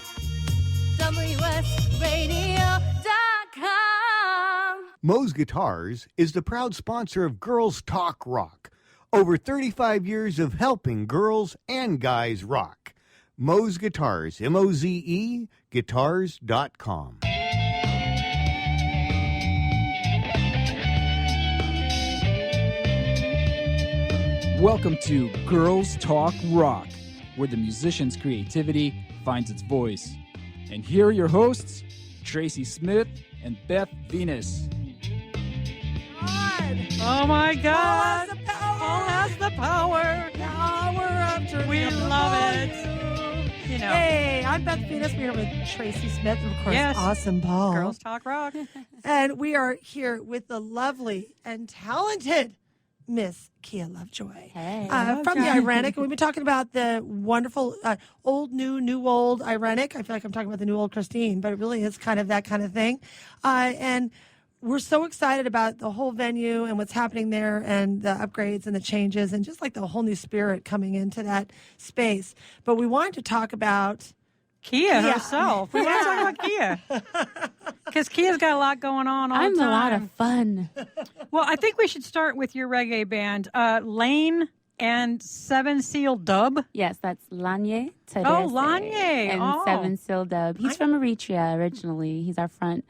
Speaker 1: WSRadio.com.
Speaker 3: Moe's Guitars is the proud sponsor of Girls Talk Rock. Over 35 years of helping girls and guys rock. Moe's Guitars, M-O-Z-E, guitars.com.
Speaker 4: Welcome to Girls Talk Rock, where the musician's creativity finds its voice. And here are your hosts, Tracy Smith and Beth Venus.
Speaker 5: Oh my God!
Speaker 6: Paul has the power. Power of journey.
Speaker 5: We love it. You know,
Speaker 6: Hey, I'm Beth Venus. We're here with Tracy Smith and, of course,
Speaker 5: Yes.
Speaker 6: Awesome Paul.
Speaker 5: Girls Talk Rock.
Speaker 6: And we are here with the lovely and talented Miss Kia Lovejoy.
Speaker 7: Hey.
Speaker 6: From the Irenic. And we've been talking about the wonderful old, new, old Irenic. I feel like I'm talking about the new old Christine, but it really is kind of that kind of thing. And we're so excited about the whole venue and what's happening there and the upgrades and the changes and just like the whole new spirit coming into that space. But we wanted to talk about
Speaker 5: Kia herself. We want to talk about Kia. Because Kia's got a lot going on all the time.
Speaker 7: I'm a lot of fun.
Speaker 5: Well, I think we should start with your reggae band, Lane and Seven Seal Dub.
Speaker 7: Yes, that's Lanye Terese.
Speaker 5: Oh, Lanye.
Speaker 7: And
Speaker 5: Oh.
Speaker 7: Seven Seal Dub. He's from Eritrea originally. He's our front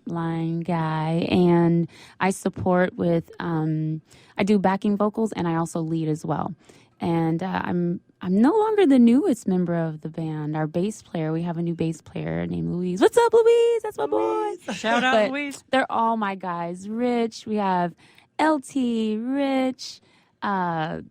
Speaker 7: line guy, and I support with I do backing vocals and I also lead as well. And I'm no longer the newest member of the band. Our bass player, we have a new bass player named Louise. What's up, Louise? That's my boy.
Speaker 5: Shout out,
Speaker 7: But
Speaker 5: Louise.
Speaker 7: they're all my guys. Rich, we have LT, Rich. God,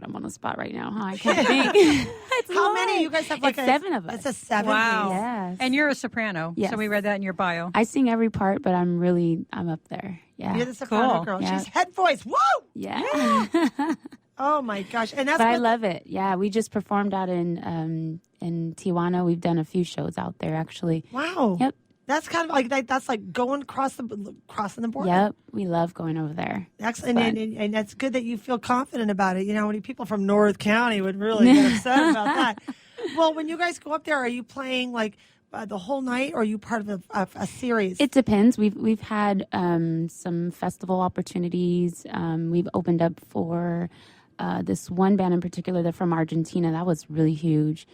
Speaker 7: I'm on the spot right now. Huh? I can't think. It's
Speaker 6: how
Speaker 7: hard.
Speaker 6: many? You guys have like
Speaker 7: it's seven of us.
Speaker 6: It's a seven.
Speaker 5: Wow.
Speaker 7: Yes.
Speaker 5: And you're a soprano.
Speaker 7: Yes.
Speaker 5: So we read that in your bio.
Speaker 7: I sing every part, but I'm up there. Yeah.
Speaker 6: You're the soprano
Speaker 5: Cool.
Speaker 6: girl.
Speaker 7: Yeah.
Speaker 6: She's head voice. Woo!
Speaker 7: Yeah.
Speaker 6: Oh my gosh! And that's
Speaker 7: But I
Speaker 6: what-
Speaker 7: love it. Yeah, we just performed out in Tijuana. We've done a few shows out there, actually.
Speaker 6: Wow.
Speaker 7: Yep.
Speaker 6: That's kind of like that's like going crossing the border.
Speaker 7: Yep. We love going over there.
Speaker 6: Excellent,
Speaker 7: It's fun.
Speaker 6: and that's good that you feel confident about it. You know, when people from North County would really get upset about that. Well, when you guys go up there, are you playing like the whole night, or are you part of a series?
Speaker 7: It depends. We've had some festival opportunities. We've opened up for this one band in particular. They're from Argentina. That was really huge.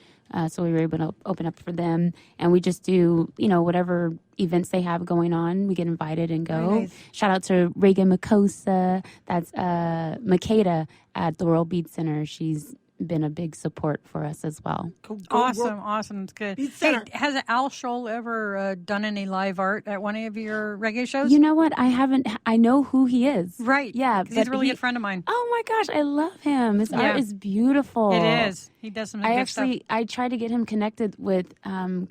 Speaker 7: So we were able to open up for them, and we just do, whatever events they have going on. We get invited and go.
Speaker 6: Very nice.
Speaker 7: Shout out to Reagan Makosa. That's Makeda at the World Beat Center. She's been a big support for us as well.
Speaker 5: Awesome. It's good.
Speaker 6: Beat
Speaker 5: Hey,
Speaker 6: Center.
Speaker 5: has Al Scholl ever done any live art at one of your reggae shows?
Speaker 7: You know what? I haven't. I know who he is.
Speaker 5: Right.
Speaker 7: Yeah.
Speaker 5: 'Cause he's a really good friend of mine.
Speaker 7: Oh my gosh, I love him. His
Speaker 5: Yeah.
Speaker 7: art is beautiful.
Speaker 5: It is. He does some good stuff.
Speaker 7: I tried to get him connected with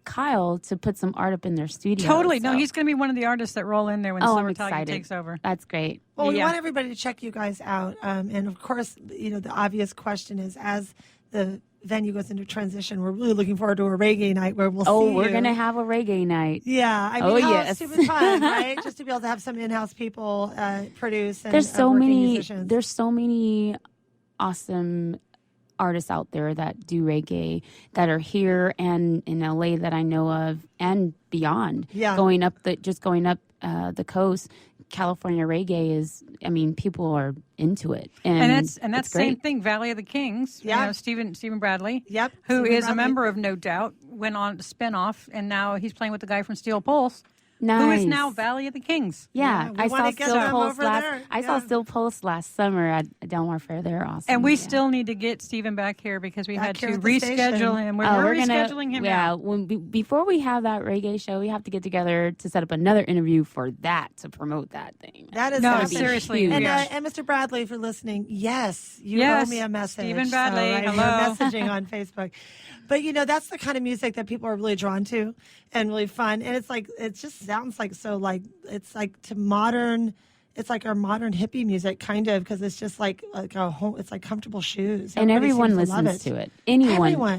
Speaker 7: Kyle to put some art up in their studio.
Speaker 5: Totally. No,
Speaker 7: so-
Speaker 5: he's going to be one of the artists that roll in there when
Speaker 7: Oh, I'm
Speaker 5: Silver Tiger
Speaker 7: excited.
Speaker 5: takes over.
Speaker 7: That's great.
Speaker 6: Well, we
Speaker 5: Yeah.
Speaker 6: want everybody to check you guys out, and of course, the obvious question is as the venue goes into transition, we're really looking forward to a reggae night where we'll see
Speaker 7: We're
Speaker 6: you.
Speaker 7: gonna have a reggae night.
Speaker 6: Yeah, I mean,
Speaker 7: Oh,
Speaker 6: how
Speaker 7: yes.
Speaker 6: super fun, right? Just to be able to have some in-house people produce. And,
Speaker 7: There's so
Speaker 6: working
Speaker 7: many.
Speaker 6: musicians.
Speaker 7: There's so many awesome artists out there that do reggae that are here and in LA that I know of and beyond.
Speaker 6: Yeah.
Speaker 7: Going up the coast, California reggae is. I mean, people are into it, and
Speaker 5: that's the
Speaker 7: it's
Speaker 5: same
Speaker 7: great.
Speaker 5: thing. Valley of the Kings.
Speaker 6: Yeah.
Speaker 5: Stephen Bradley.
Speaker 6: Yep,
Speaker 5: Who
Speaker 6: Stephen
Speaker 5: is a
Speaker 6: Bradley.
Speaker 5: member of No Doubt, went on to spin off, and now he's playing with the guy from Steel Pulse. who is now Valley of the Kings.
Speaker 7: Yeah, I saw still posts
Speaker 6: there.
Speaker 7: I saw still posts last summer at Del Mar Fair. They're awesome.
Speaker 5: And we still need to get Stephen back here because we had to reschedule him. We're rescheduling him now.
Speaker 7: Before we have that reggae show, we have to get together to set up another interview for that, to promote that thing.
Speaker 6: That is
Speaker 5: seriously.
Speaker 6: And Mr. Bradley, for listening, yes, you owe me a message.
Speaker 5: Stephen Bradley,
Speaker 6: so,
Speaker 5: hello.
Speaker 6: Messaging on Facebook. But, that's the kind of music that people are really drawn to and really fun. And it's like, it just sounds like it's like it's like our modern hippie music, kind of, because it's just like a home, it's like comfortable shoes.
Speaker 7: And everyone listens
Speaker 6: to
Speaker 7: it.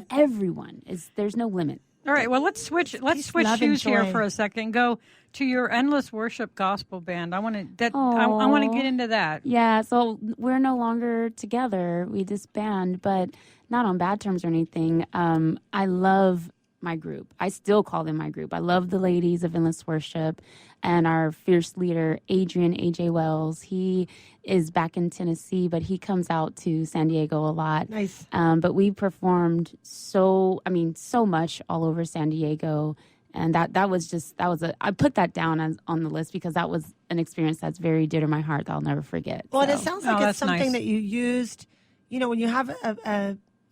Speaker 7: Everyone there's no limit.
Speaker 5: All right, well, let's switch shoes here for a second. Go to your Endless Worship Gospel Band. I want to get into that.
Speaker 7: Yeah, so we're no longer together. We disband, but not on bad terms or anything. I love my group. I still call them my group. I love the ladies of Endless Worship and our fierce leader, Adrian A.J. Wells. He is back in Tennessee, but he comes out to San Diego a lot.
Speaker 6: Nice.
Speaker 7: But we performed so much all over San Diego. And that was I put that down on the list because that was an experience that's very dear to my heart that I'll never forget.
Speaker 6: Well, and it sounds like it's something
Speaker 5: nice.
Speaker 6: that you used, when you have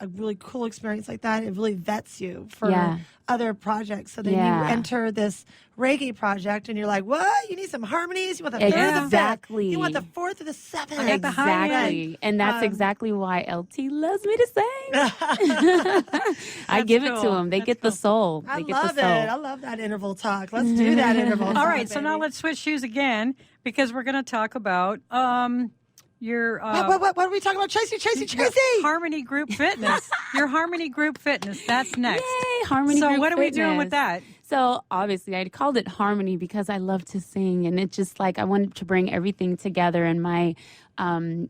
Speaker 6: a really cool experience like that, it really vets you for other projects. So then you enter this reggae project and you're like, what? You need some harmonies? You want the third or the fifth? You want the fourth or the seventh?
Speaker 5: I got the high end.
Speaker 7: And that's exactly why LT loves me to sing. I give it to them. They get the soul.
Speaker 6: I love it. I love that interval talk. Let's do that interval talk.
Speaker 5: All right, so
Speaker 6: baby.
Speaker 5: now let's switch shoes again because we're going to talk about your
Speaker 6: what are we talking about? Tracy.
Speaker 5: Harmony Group Fitness. Your Harmony Group Fitness. That's next.
Speaker 7: Yay, Harmony
Speaker 5: So
Speaker 7: Group
Speaker 5: what are we
Speaker 7: Fitness.
Speaker 5: doing with that?
Speaker 7: So obviously I called it Harmony because I love to sing, and it's just like I wanted to bring everything together. And my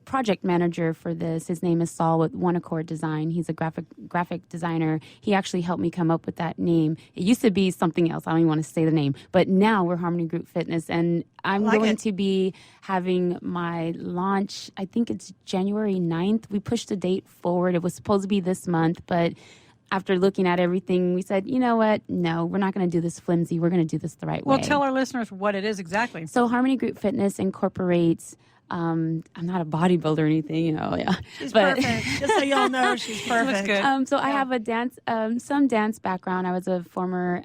Speaker 7: project manager for this, his name is Saul with One Accord Design. He's a graphic designer. He actually helped me come up with that name. It used to be something else. I don't even want to say the name, but now we're Harmony Group Fitness, and I'm going to be having my launch. I think it's January 9th. We pushed the date forward. It was supposed to be this month, but after looking at everything, we said, you know what? No, we're not going to do this flimsy. We're going to do this the right way.
Speaker 5: Well, tell our listeners what it is exactly.
Speaker 7: So Harmony Group Fitness incorporates, I'm not a bodybuilder or anything,
Speaker 6: She's perfect. Just so y'all know, she's perfect.
Speaker 5: Good.
Speaker 7: I have a dance, some dance background. I was a former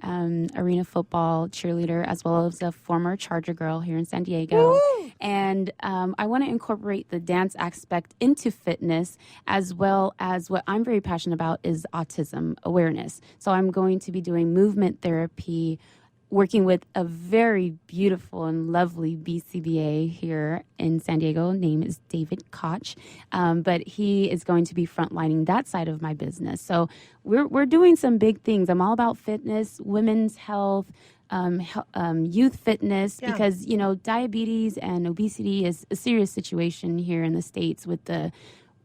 Speaker 7: arena football cheerleader as well as a former Charger girl here in San Diego.
Speaker 6: Woo!
Speaker 7: And I want to incorporate the dance aspect into fitness, as well as what I'm very passionate about is autism awareness. So I'm going to be doing movement therapy, working with a very beautiful and lovely BCBA here in San Diego. Name is David Koch, but he is going to be frontlining that side of my business. So we're doing some big things. I'm all about fitness, women's health, youth fitness, because diabetes and obesity is a serious situation here in the States with the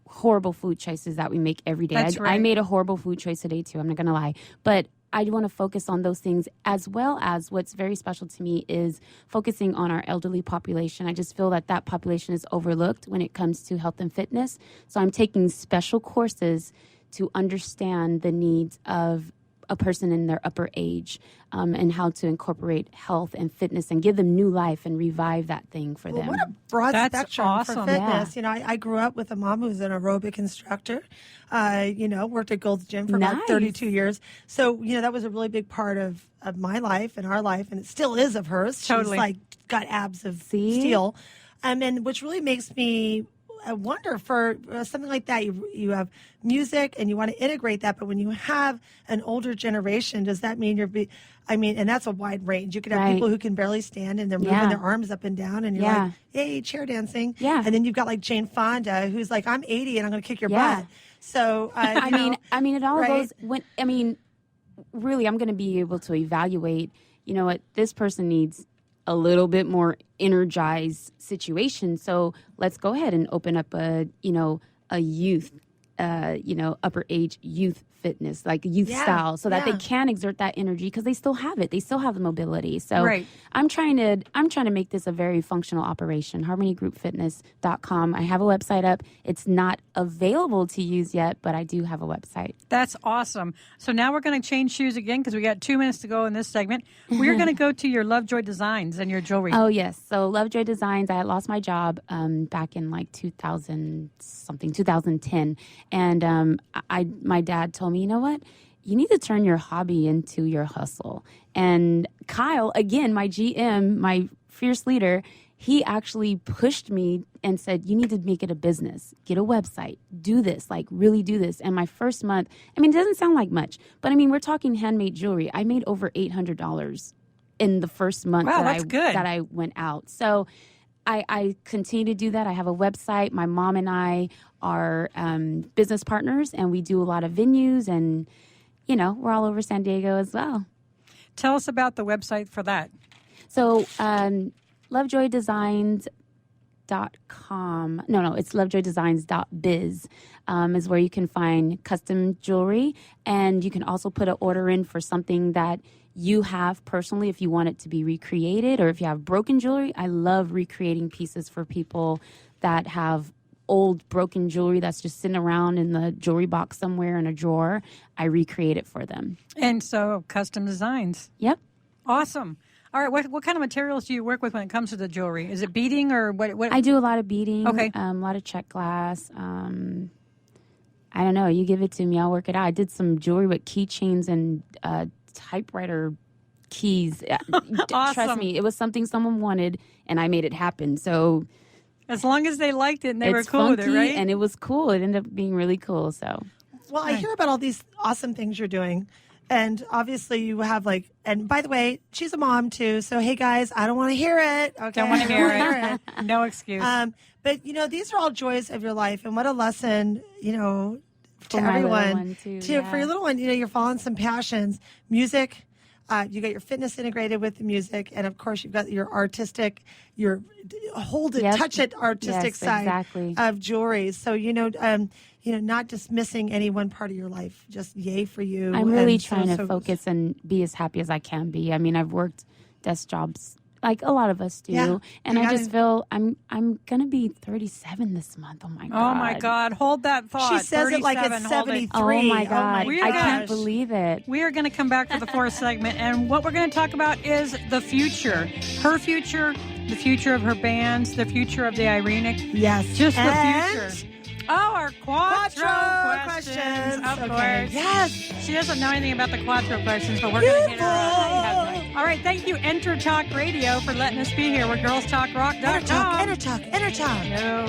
Speaker 7: horrible food choices that we make every day.
Speaker 5: That's right.
Speaker 7: I made a horrible food choice today too. I'm not going to lie, but I want to focus on those things, as well as what's very special to me is focusing on our elderly population. I just feel that population is overlooked when it comes to health and fitness. So I'm taking special courses to understand the needs of a person in their upper age, and how to incorporate health and fitness and give them new life and revive that thing for them.
Speaker 6: What a broad
Speaker 5: That's
Speaker 6: spectrum
Speaker 5: awesome.
Speaker 6: for fitness. I grew up with a mom who was an aerobic instructor. Worked at Gold's Gym for about 32 years. So, that was a really big part of my life and our life, and it still is of hers.
Speaker 5: Totally.
Speaker 6: She's got abs of steel. And which really makes me wonder for something like that. You have music and you want to integrate that, but when you have an older generation, does that mean and that's a wide range. You could have people who can barely stand and they're moving their arms up and down, and you're like, hey, chair dancing.
Speaker 7: Yeah.
Speaker 6: And then you've got like Jane Fonda, who's like, I'm 80 and I'm going to kick your butt. So
Speaker 7: it all goes really, I'm going to be able to evaluate, what this person needs a little bit more energized situation. So let's go ahead and open up a youth, upper age youth fitness, like youth style, so that they can exert that energy because they still have it. They still have the mobility. So I'm trying to make this a very functional operation. HarmonyGroupFitness.com. I have a website up. It's not available to use yet, but I do have a website.
Speaker 5: That's awesome. So now we're going to change shoes again because we got 2 minutes to go in this segment. We're going to go to your Lovejoy Designs and your jewelry.
Speaker 7: Oh, yes. So Lovejoy Designs, I had lost my job back in like 2010. And my dad told me, you know what? You need to turn your hobby into your hustle. And Kyle, again, my GM, my fierce leader, he actually pushed me and said, you need to make it a business. Get a website. Do this. Like, really do this. And my first month, I mean, it doesn't sound like much, but I mean, we're talking handmade jewelry. I made over $800 in the first month that I went out. So I continue to do that. I have a website. My mom and I are business partners, and we do a lot of venues, and, you know, we're all over San Diego as well.
Speaker 5: Tell us about the website for that.
Speaker 7: So lovejoydesigns.com. No, it's lovejoydesigns.biz is where you can find custom jewelry, and you can also put an order in for something that you have personally if you want it to be recreated, or if you have broken jewelry. I love recreating pieces for people that have old broken jewelry that's just sitting around in the jewelry box somewhere in a drawer. I recreate it for them. And
Speaker 5: so custom designs.
Speaker 7: Yep.
Speaker 5: Awesome. All right, what kind of materials do you work with when it comes to the jewelry? Is it beading or what?
Speaker 7: I do a lot of beading.
Speaker 5: Okay.
Speaker 7: A lot of check glass. I don't know. You give it to me, I'll work it out. I did some jewelry with keychains and typewriter keys.
Speaker 5: Awesome.
Speaker 7: Trust me, it was something someone wanted, and I made it happen. So
Speaker 5: as long as they liked it and they were cool
Speaker 7: funky,
Speaker 5: with it, right?
Speaker 7: And it was cool. It ended up being really cool. So,
Speaker 6: well, I hear about all these awesome things you're doing. And obviously you have and by the way, she's a mom too. So, hey guys, I don't want to hear it. Okay.
Speaker 5: Don't want to hear it. No excuse.
Speaker 6: But these are all joys of your life. And what a lesson, to
Speaker 7: for
Speaker 6: everyone.
Speaker 7: Too,
Speaker 6: For your little one, you're following some passions. Music, you got your fitness integrated with the music. And of course you've got your artistic, your touch it artistic side of jewelry. So, not just missing any one part of your life. Just yay for you.
Speaker 7: I'm really trying to focus and be as happy as I can be. I mean, I've worked desk jobs like a lot of us do. And I just feel I'm going to be 37 this month. Oh, my God.
Speaker 5: Oh, my God. Hold that thought.
Speaker 6: She says it like it's 73.
Speaker 7: Oh, my God. I can't believe it.
Speaker 5: We are going to come back for the fourth segment. And what we're going to talk about is the future. Her future, the future of her bands, the future of the Irenic.
Speaker 6: Yes.
Speaker 5: Just the future. Oh, our Quattro questions. Of course.
Speaker 6: Yes.
Speaker 5: She doesn't know anything about the Quattro questions, but we're going to hit her. All right. Thank you, Enter Talk Radio, for letting us be here with GirlsTalkRock.com.
Speaker 6: Enter Talk.
Speaker 5: No.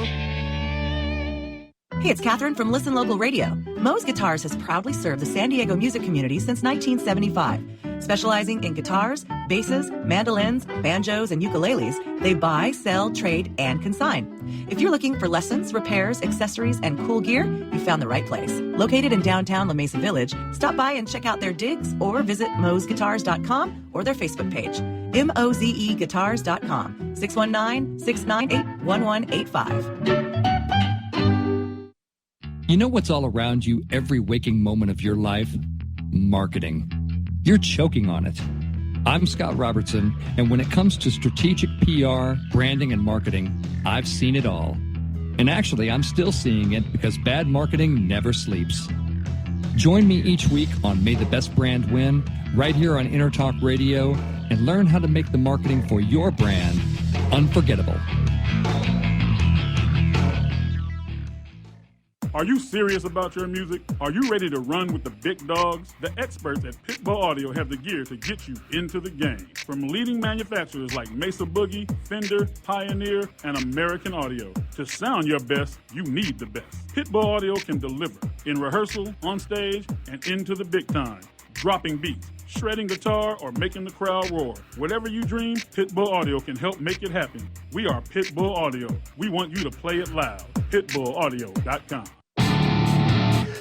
Speaker 10: Hey, it's Catherine from Listen Local Radio. Moe's Guitars has proudly served the San Diego music community since 1975. Specializing in guitars, basses, mandolins, banjos, and ukuleles, they buy, sell, trade, and consign. If you're looking for lessons, repairs, accessories, and cool gear, you found the right place. Located in downtown La Mesa Village, stop by and check out their digs or visit mozeguitars.com or their Facebook page. mozeguitars.com, 619-698-1185.
Speaker 11: You know what's all around you every waking moment of your life? Marketing. You're choking on it. I'm Scott Robertson, and when it comes to strategic PR, branding, and marketing, I've seen it all. And actually, I'm still seeing it because bad marketing never sleeps. Join me each week on May the Best Brand Win, right here on Intertalk Radio, and learn how to make the marketing for your brand unforgettable.
Speaker 8: Are you serious about your music? Are you ready to run with the big dogs? The experts at Pitbull Audio have the gear to get you into the game. From leading manufacturers like Mesa Boogie, Fender, Pioneer, and American Audio. To sound your best, you need the best. Pitbull Audio can deliver in rehearsal, on stage, and into the big time. Dropping beats, shredding guitar, or making the crowd roar. Whatever you dream, Pitbull Audio can help make it happen. We are Pitbull Audio. We want you to play it loud. PitbullAudio.com.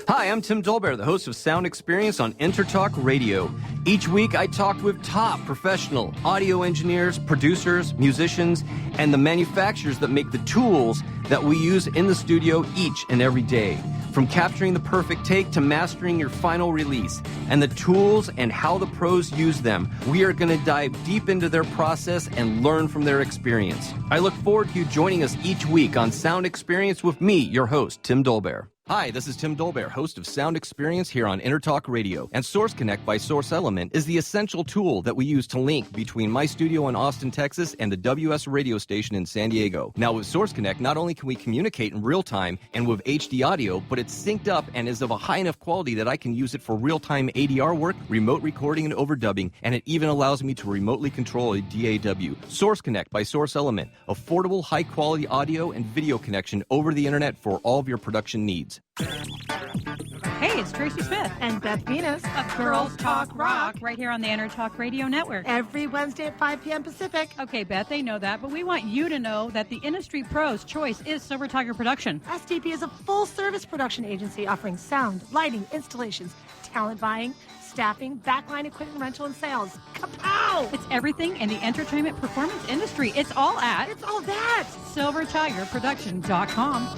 Speaker 9: Hi, I'm Tim Dolbear, the host of Sound Experience on Intertalk Radio. Each week, I talk with top professional audio engineers, producers, musicians, and the manufacturers that make the tools that we use in the studio each and every day. From capturing the perfect take to mastering your final release, and the tools and how the pros use them, we are going to dive deep into their process and learn from their experience. I look forward to you joining us each week on Sound Experience with me, your host, Tim Dolbear. Hi, this is Tim Dolbear, host of Sound Experience here on InterTalk Radio. And Source Connect by Source Element is the essential tool that we use to link between my studio in Austin, Texas, and the WS radio station in San Diego. Now, with Source Connect, not only can we communicate in real time and with HD audio, but it's synced up and is of a high enough quality that I can use it for real-time ADR work, remote recording, and overdubbing, and it even allows me to remotely control a DAW. Source Connect by Source Element, affordable, high-quality audio and video connection over the internet for all of your production needs.
Speaker 5: Hey, it's Tracy Smith
Speaker 6: And Beth Venus.
Speaker 5: of Girls Talk Rock right here on the InterTalk Radio Network.
Speaker 6: Every Wednesday at 5 p.m. Pacific.
Speaker 5: Okay, Beth, they know that, but we want you to know that the industry pro's choice is Silver Tiger Production.
Speaker 6: STP is a full-service production agency offering sound, lighting, installations, talent buying, staffing, backline equipment rental, and sales. Kapow!
Speaker 5: It's everything in the entertainment performance industry. It's all at
Speaker 6: It's all that.
Speaker 5: SilverTigerProduction.com.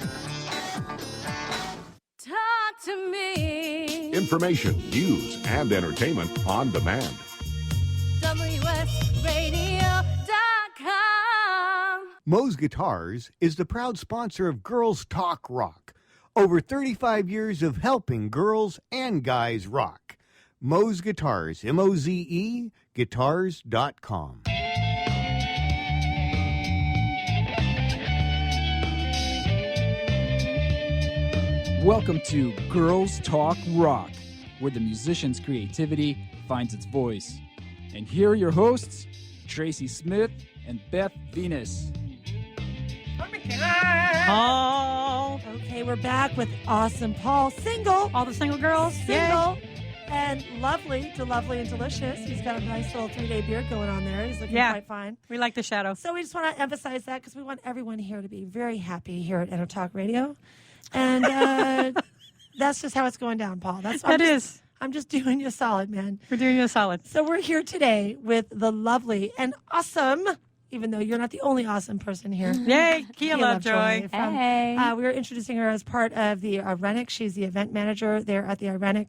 Speaker 1: Talk to me.
Speaker 2: Information, news, and entertainment on demand.
Speaker 1: WSRadio.com.
Speaker 3: Moe's Guitars is the proud sponsor of Girls Talk Rock. Over 35 years of helping girls and guys rock. Moe's Guitars, M-O-Z-E, guitars.com.
Speaker 4: Welcome to Girls Talk Rock, where the musician's creativity finds its voice. And here are your hosts, Tracy Smith and Beth Venus.
Speaker 5: Paul.
Speaker 6: Okay, we're back with awesome Paul. Single.
Speaker 5: All the single girls.
Speaker 6: Single. And lovely and delicious. He's got a nice little 3-day beard going on there. He's looking quite fine.
Speaker 5: We like the shadow.
Speaker 6: So we just want to emphasize that because we want everyone here to be very happy here at InterTalk Radio. And that's just how it's going down, Paul. I'm just doing you a solid, man.
Speaker 5: We're doing you a solid.
Speaker 6: So we're here today with the lovely and awesome, even though you're not the only awesome person here.
Speaker 5: Yay, Kia Lovejoy.
Speaker 7: Hey.
Speaker 6: We were introducing her as part of the Irenic. She's the event manager there at the Irenic,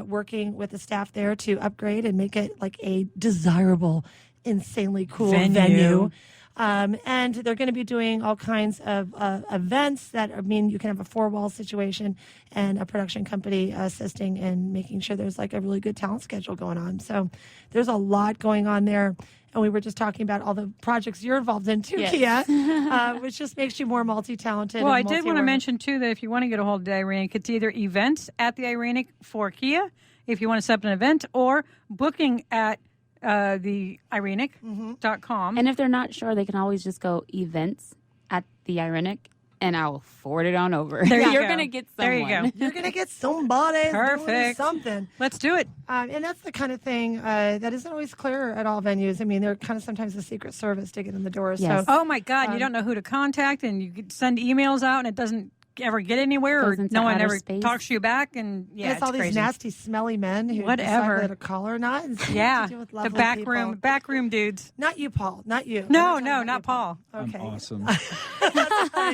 Speaker 6: working with the staff there to upgrade and make it like a desirable, insanely cool venue. And they're going to be doing all kinds of events that you can have a 4-wall situation and a production company assisting and making sure there's like a really good talent schedule going on. So there's a lot going on there. And we were just talking about all the projects you're involved in too,
Speaker 7: Yes.
Speaker 6: Kia, which just makes you more multi-talented.
Speaker 5: Well, I
Speaker 6: and
Speaker 5: did want to mention, too, that if you want to get a hold of the Irenic, it's either events at the Irenic for Kia, if you want to set up an event, or booking at the Irenic.com.
Speaker 7: And if they're not sure, they can always just go events at the Irenic, and I'll forward it on over.
Speaker 5: There you
Speaker 7: You're
Speaker 5: go.
Speaker 7: going to get someone.
Speaker 5: There you go.
Speaker 6: You're going to get somebody doing
Speaker 5: Perfect.
Speaker 6: something.
Speaker 5: Let's do it.
Speaker 6: And that's the kind of thing that isn't always clear at all venues. I mean, they're kind of sometimes the secret service to get in the door.
Speaker 7: Yes.
Speaker 6: So,
Speaker 5: Oh, my God. You don't know who to contact, and you could send emails out, and it doesn't ever get anywhere, or
Speaker 7: Goes into
Speaker 5: no one
Speaker 7: outer
Speaker 5: ever
Speaker 7: space.
Speaker 5: talks to you back. And
Speaker 6: yeah, it's all these
Speaker 5: crazy.
Speaker 6: nasty, smelly men who
Speaker 5: Whatever.
Speaker 6: decide to call or not. And
Speaker 5: Yeah,
Speaker 6: to deal with
Speaker 5: the
Speaker 6: lovely people.
Speaker 5: backroom dudes.
Speaker 6: Not you, Paul. Not you.
Speaker 5: No,
Speaker 6: I'm
Speaker 5: no,
Speaker 6: talking
Speaker 5: not
Speaker 6: about
Speaker 5: Paul.
Speaker 6: you,
Speaker 4: I'm
Speaker 6: Okay.
Speaker 4: awesome.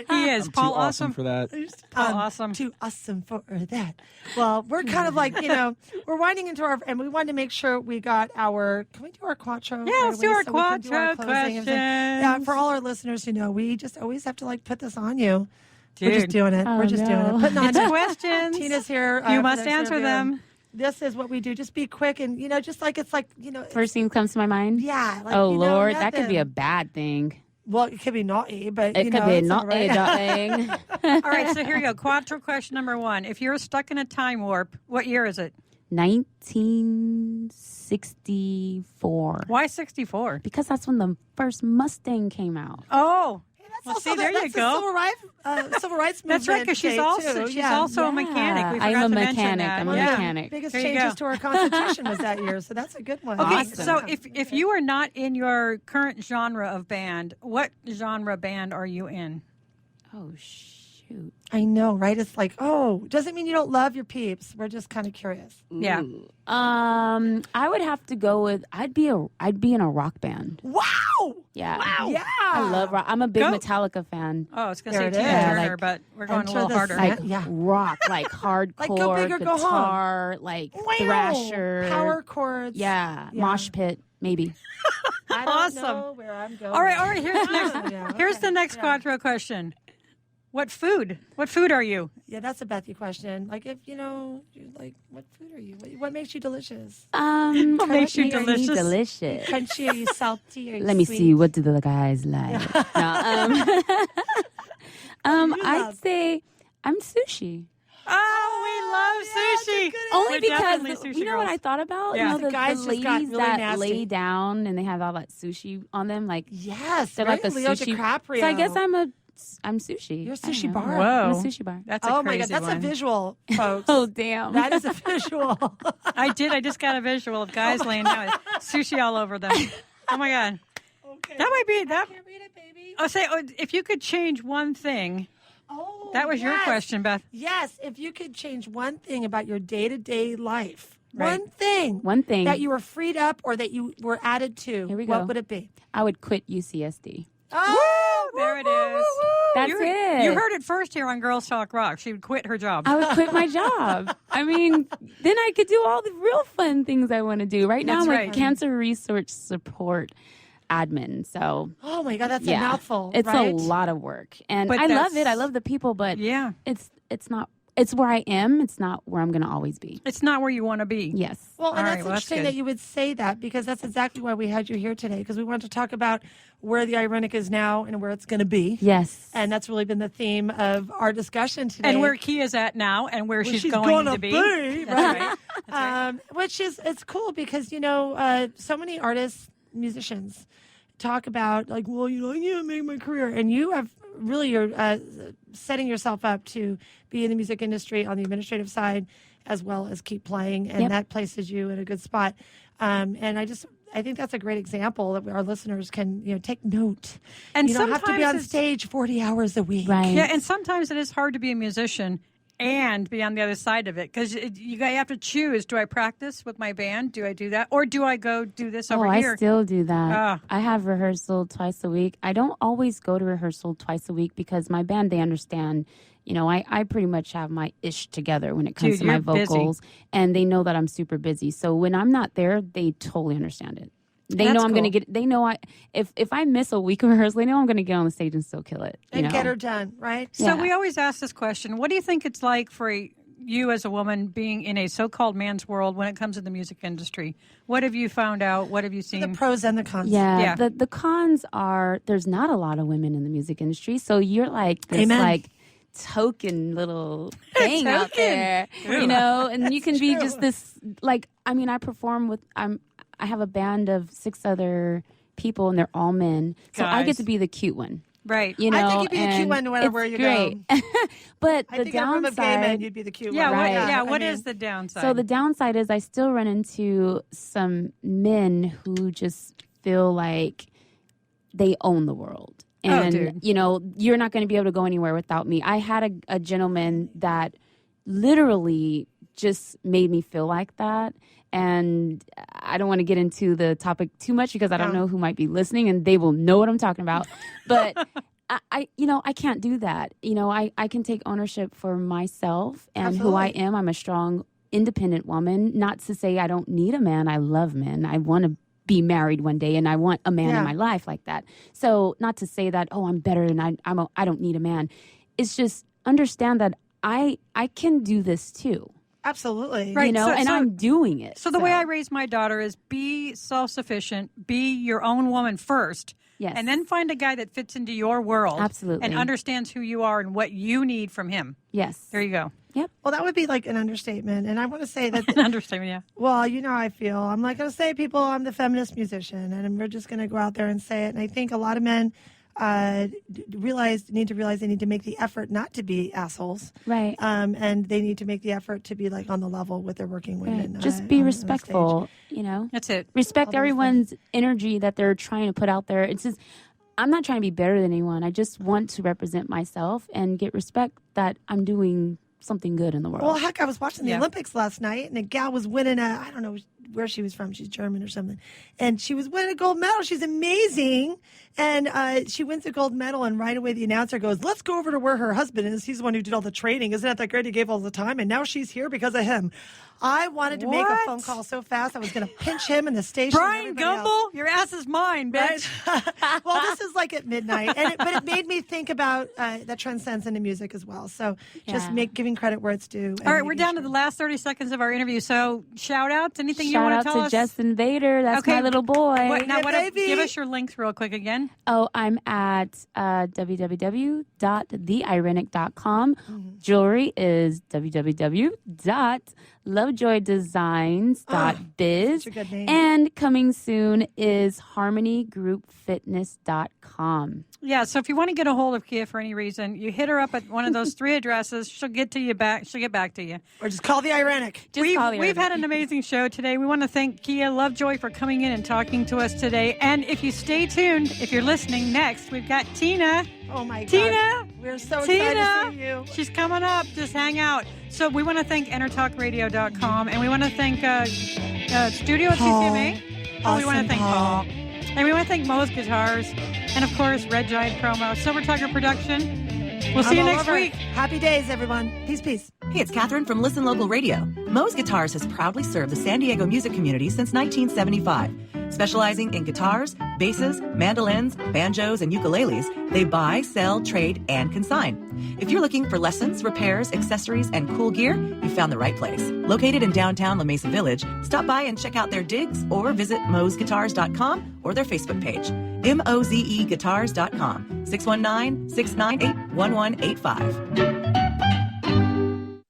Speaker 5: He is.
Speaker 4: I'm
Speaker 5: Paul
Speaker 4: too awesome for that.
Speaker 5: Paul awesome.
Speaker 6: Too awesome for that. Well, we're kind of like, we're winding into our, and we wanted to make sure we got our, can we do our Quattro?
Speaker 5: Yeah, let's do
Speaker 6: right
Speaker 5: our
Speaker 6: away so we can do our
Speaker 5: Quattro
Speaker 6: closing and everything? Yeah,
Speaker 5: questions.
Speaker 6: for all our listeners who know, we just always have to like put this on you. We're
Speaker 5: Dude.
Speaker 6: just doing it.
Speaker 7: Oh,
Speaker 6: we're just doing
Speaker 7: no.
Speaker 6: it. Putting on
Speaker 5: It's questions.
Speaker 6: Tina's here.
Speaker 5: You
Speaker 6: for
Speaker 5: must
Speaker 6: the
Speaker 5: answer
Speaker 6: interview.
Speaker 5: them.
Speaker 6: This is what we do. Just be quick and, just like it's like,
Speaker 7: First thing that comes to my mind?
Speaker 6: yeah. Like,
Speaker 7: Oh, Lord, that could be a
Speaker 6: nothing.
Speaker 7: bad thing.
Speaker 6: Well, it could be naughty, but
Speaker 7: It could be
Speaker 6: it's
Speaker 7: not
Speaker 6: all right.
Speaker 7: a thing.
Speaker 5: All right, so here we go. Quattro question number 1. If you're stuck in a time warp, what year is it?
Speaker 7: 1964.
Speaker 5: Why 64?
Speaker 7: Because that's when the first Mustang came out.
Speaker 5: Oh,
Speaker 6: Hey, that's
Speaker 5: well,
Speaker 6: also
Speaker 5: see, there you
Speaker 6: that's
Speaker 5: go.
Speaker 6: the civil rights movement.
Speaker 5: That's right, because she's
Speaker 6: day,
Speaker 5: also
Speaker 6: too.
Speaker 5: she's
Speaker 6: Yeah.
Speaker 5: also a mechanic. We forgot
Speaker 7: I'm a
Speaker 5: to mention
Speaker 7: mechanic.
Speaker 5: that.
Speaker 7: I'm a
Speaker 5: Yeah.
Speaker 7: mechanic.
Speaker 6: Biggest
Speaker 5: There you
Speaker 6: changes
Speaker 5: go.
Speaker 6: to our constitution was that year, so that's a good one.
Speaker 5: Okay,
Speaker 6: Awesome.
Speaker 5: so if you are not in your current genre of band, what genre band are you in?
Speaker 7: Oh, shoot. Shoot.
Speaker 6: I know, right? It's like, oh, doesn't mean you don't love your peeps. We're just kind of curious.
Speaker 5: Yeah.
Speaker 7: I would have to go with I'd be in a rock band.
Speaker 6: Wow.
Speaker 7: Yeah.
Speaker 6: Wow. Yeah.
Speaker 7: I love rock. I'm a big Metallica fan.
Speaker 5: Oh, I was going to say
Speaker 6: There it
Speaker 5: Tina
Speaker 6: is.
Speaker 5: Turner,
Speaker 7: like,
Speaker 5: but we're going a
Speaker 6: Enter
Speaker 5: little
Speaker 6: the
Speaker 5: harder.
Speaker 7: Like
Speaker 6: Yeah.
Speaker 7: rock, like hardcore
Speaker 6: Like Go Big or Go Home.
Speaker 7: guitar, like
Speaker 6: Wow.
Speaker 7: thrasher,
Speaker 6: Power chords.
Speaker 7: Yeah,
Speaker 6: Yeah.
Speaker 7: mosh pit, maybe.
Speaker 6: I don't
Speaker 5: Awesome.
Speaker 6: know where I'm going.
Speaker 5: All right. Here's the next,
Speaker 6: Yeah,
Speaker 5: here's
Speaker 6: okay.
Speaker 5: the next quattro question. What food are you?
Speaker 6: Yeah, that's a Bethy question. Like, if you're like, what food are you? What makes you delicious?
Speaker 7: What
Speaker 5: makes you
Speaker 7: me
Speaker 5: delicious?
Speaker 7: delicious?
Speaker 6: Crunchy? Are you salty? Are you
Speaker 7: Let me
Speaker 6: sweet?
Speaker 7: see. What do the guys like? I'd say I'm sushi.
Speaker 5: Oh, we love sushi.
Speaker 7: Only
Speaker 5: We're
Speaker 7: because
Speaker 5: definitely sushi
Speaker 7: you know what
Speaker 5: girls.
Speaker 7: I thought about?
Speaker 5: Yeah.
Speaker 7: You know,
Speaker 6: The guys
Speaker 7: the
Speaker 6: just got
Speaker 7: ladies
Speaker 6: really
Speaker 7: that
Speaker 6: nasty.
Speaker 7: lay down and they have all that sushi on them, like
Speaker 6: Yes,
Speaker 7: they're
Speaker 6: right?
Speaker 7: like a
Speaker 6: Leo
Speaker 7: sushi.
Speaker 6: DiCaprio.
Speaker 7: So I guess I'm sushi.
Speaker 6: You're a
Speaker 7: I don't
Speaker 6: sushi
Speaker 7: know.
Speaker 6: bar.
Speaker 5: Whoa.
Speaker 7: I'm a sushi bar.
Speaker 5: That's a
Speaker 6: Oh my
Speaker 5: crazy
Speaker 6: God, that's
Speaker 5: one.
Speaker 6: a visual, folks.
Speaker 7: Oh damn.
Speaker 6: That is a visual.
Speaker 5: I just got a visual of guys laying down with sushi all over them. Oh my God.
Speaker 6: Okay.
Speaker 5: That might be that.
Speaker 6: I can't read it, baby.
Speaker 5: If you could change one thing.
Speaker 6: Oh,
Speaker 5: That was your
Speaker 6: yes.
Speaker 5: question, Beth.
Speaker 6: Yes, if you could change one thing about your day-to-day life,
Speaker 5: Right.
Speaker 7: One thing
Speaker 6: that you were freed up or that you were added to,
Speaker 7: Here we
Speaker 6: what
Speaker 7: go.
Speaker 6: would it be?
Speaker 7: I would quit UCSD.
Speaker 6: Oh,
Speaker 5: There it is.
Speaker 7: That's it.
Speaker 5: You heard it first here on Girls Talk Rock. She would quit her job.
Speaker 7: I would quit my job. I mean, then I could do all the real fun things I want to do. Right now,
Speaker 5: That's
Speaker 7: I'm
Speaker 5: right.
Speaker 7: a cancer research support admin. So
Speaker 6: Oh my God, that's
Speaker 7: yeah,
Speaker 6: a mouthful.
Speaker 7: it's
Speaker 6: right?
Speaker 7: a lot of work, and
Speaker 5: But
Speaker 7: I love
Speaker 5: that's-
Speaker 7: it. I love the people, but
Speaker 5: Yeah.
Speaker 7: it's not. It's where I am. It's not where I'm going to always be.
Speaker 5: It's not where you want to be.
Speaker 7: Yes.
Speaker 6: Well, and
Speaker 5: All
Speaker 6: that's
Speaker 5: right, well, that's
Speaker 6: interesting
Speaker 5: good.
Speaker 6: that you would say that because that's exactly why we had you here today because we wanted to talk about where the Irenic is now and where it's going to be.
Speaker 7: Yes.
Speaker 6: And that's really been the theme of our discussion today.
Speaker 5: And where Kia's at now and where she's going
Speaker 6: gonna
Speaker 5: to be.
Speaker 6: be,
Speaker 5: That's right. That's right.
Speaker 6: Which is it's cool because so many artists, musicians talk about like, well, I can't make my career, and you have really you're setting yourself up to be in the music industry on the administrative side as well as keep playing, and
Speaker 7: Yep.
Speaker 6: that places you in a good spot. And I think that's a great example that our listeners can take note.
Speaker 5: And
Speaker 6: you don't have to be
Speaker 5: sometimes
Speaker 6: on
Speaker 5: it's-
Speaker 6: stage 40 hours a week.
Speaker 7: Right.
Speaker 5: Yeah, and sometimes it is hard to be a musician and be on the other side of it because you have to choose. Do I practice with my band? Do I do that? Or do I go do this over here?
Speaker 7: I still do that.
Speaker 5: Ah.
Speaker 7: I have rehearsal twice a week. I don't always go to rehearsal twice a week because my band, they understand. I pretty much have my ish together when it comes
Speaker 5: Dude,
Speaker 7: to my
Speaker 5: you're busy.
Speaker 7: vocals, and they know that I'm super busy. So when I'm not there, they totally understand it. They
Speaker 6: That's
Speaker 7: know I'm going to
Speaker 6: cool.
Speaker 7: get. They know if I miss a week of rehearsal, they know I'm going to get on the stage and still kill it.
Speaker 6: And get her done, right?
Speaker 5: So
Speaker 7: Yeah.
Speaker 5: we always ask this question. What do you think it's like for you as a woman being in a so-called man's world when it comes to the music industry? What have you found out? What have you seen?
Speaker 6: The pros and the cons.
Speaker 7: Yeah,
Speaker 5: Yeah.
Speaker 7: the cons are there's not a lot of women in the music industry, so you're like this
Speaker 6: Amen.
Speaker 7: token little thing out there, and you can be just this I perform with I have a band of 6 other people and they're all men, so I get
Speaker 5: Guys.
Speaker 7: to be the cute one.
Speaker 5: Right.
Speaker 7: You know,
Speaker 6: I think you'd be the cute
Speaker 7: and
Speaker 6: one no matter
Speaker 7: it's
Speaker 6: where you
Speaker 7: great.
Speaker 6: go.
Speaker 7: But
Speaker 6: I
Speaker 7: the
Speaker 6: think in a room of gay men,
Speaker 7: downside,
Speaker 6: you'd be the cute
Speaker 5: Yeah.
Speaker 6: one.
Speaker 7: Right.
Speaker 5: What is the downside?
Speaker 7: so the downside is I still run into some men who just feel like they own the world. And,
Speaker 5: dude.
Speaker 7: You're not going to be able to go anywhere without me. I had a gentleman that literally just made me feel like that. And I don't want to get into the topic too much because I don't know who might be listening and they will know what I'm talking about. But I can't do that. I can take ownership for myself and who I am. I'm a strong, independent woman. Not to say I don't need a man. I love men. I want to be married one day and I want a man in my life like that. So not to say that, I'm better and I don't need a man. It's just understand that I can do this too.
Speaker 6: Absolutely.
Speaker 5: Right.
Speaker 7: And I'm doing it.
Speaker 5: So the way I raise my daughter is be self-sufficient, be your own woman first.
Speaker 7: Yes.
Speaker 5: And then find a guy that fits into your world.
Speaker 7: Absolutely.
Speaker 5: And understands who you are and what you need from him.
Speaker 7: Yes.
Speaker 5: There you go.
Speaker 7: Yep.
Speaker 6: Well, that would be like an understatement. And I want to say that,
Speaker 5: An understatement, yeah.
Speaker 6: well, how I feel. I'm not going to say, people, I'm the feminist musician. And we're just going to go out there and say it. And I think a lot of men need to realize they need to make the effort not to be assholes.
Speaker 7: Right.
Speaker 6: And they need to make the effort to be like on the level with their working women.
Speaker 7: Just
Speaker 6: on
Speaker 7: be
Speaker 6: the
Speaker 7: respectful,
Speaker 6: stage.
Speaker 5: That's it.
Speaker 7: Respect
Speaker 6: All those
Speaker 7: everyone's energy that they're trying to put out there. It's just, I'm not trying to be better than anyone. I just want to represent myself and get respect that I'm doing something good in the world.
Speaker 6: Well, heck, I was watching the Olympics last night, and a gal was winning I don't know where she was from. She's German or something. And she was winning a gold medal. She's amazing. And she wins a gold medal, and right away the announcer goes, let's go over to where her husband is. He's the one who did all the training. Isn't that great? He gave all the time, and now she's here because of him. I wanted to make a phone call so fast. I was going to pinch him in the station.
Speaker 5: Brian Gumble, your ass is mine, bitch.
Speaker 6: Right? Well, this is like at midnight. But it made me think about that transcends into music as well. So just giving credit where it's due.
Speaker 5: All right, we're down to the last 30 seconds of our interview. So shout outs, anything you want to tell us?
Speaker 7: Shout out to Justin Vader. That's my little boy.
Speaker 5: Give us your links real quick again.
Speaker 7: Oh, I'm at www.theirenic.com. Jewelry is www.lovejoydesigns.biz.
Speaker 6: Such a good name.
Speaker 7: And coming soon is harmonygroupfitness.com.
Speaker 5: Yeah, so if you want to get a hold of Kia for any reason, you hit her up at one of those 3 addresses. She'll get back to you.
Speaker 6: Or just call the Irenic.
Speaker 5: We've had an amazing show today. We want to thank Kia Lovejoy for coming in and talking to us today. And if you stay tuned, if you're listening next, we've got Tina.
Speaker 6: Oh, my God.
Speaker 5: Tina.
Speaker 6: We're so excited to see you.
Speaker 5: She's coming up. Just hang out. So we want to thank EnterTalkRadio.com, and we want to thank Studio at CCMA. We want to thank Paul. And we want to thank Moe's Guitars. And, of course, Red Giant Promo, Silver Tucker Production. We'll see you next week.
Speaker 6: Happy days, everyone. Peace, peace.
Speaker 10: Hey, it's Catherine from Listen Local Radio. Moe's Guitars has proudly served the San Diego music community since 1975. Specializing in guitars, basses, mandolins, banjos, and ukuleles, they buy, sell, trade, and consign. If you're looking for lessons, repairs, accessories, and cool gear, you found the right place. Located in downtown La Mesa Village, stop by and check out their digs or visit mozeguitars.com or their Facebook page. mozeguitars.com, 619-698-1185.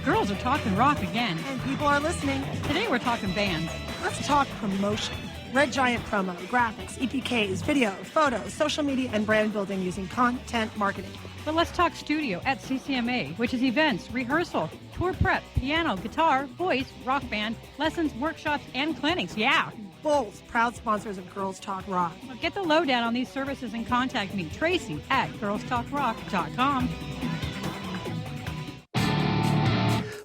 Speaker 5: Girls are talking rock again.
Speaker 6: And people are listening.
Speaker 5: Today we're talking bands.
Speaker 6: Let's talk promotion. Red Giant Promo, graphics, EPKs, video, photos, social media, and brand building using content marketing.
Speaker 5: But let's talk studio at CCMA, which is events, rehearsal, tour prep, piano, guitar, voice, rock band, lessons, workshops, and clinics. Yeah.
Speaker 6: Both proud sponsors of Girls Talk Rock.
Speaker 5: Well, get the lowdown on these services and contact me, Tracy, at girlstalkrock.com.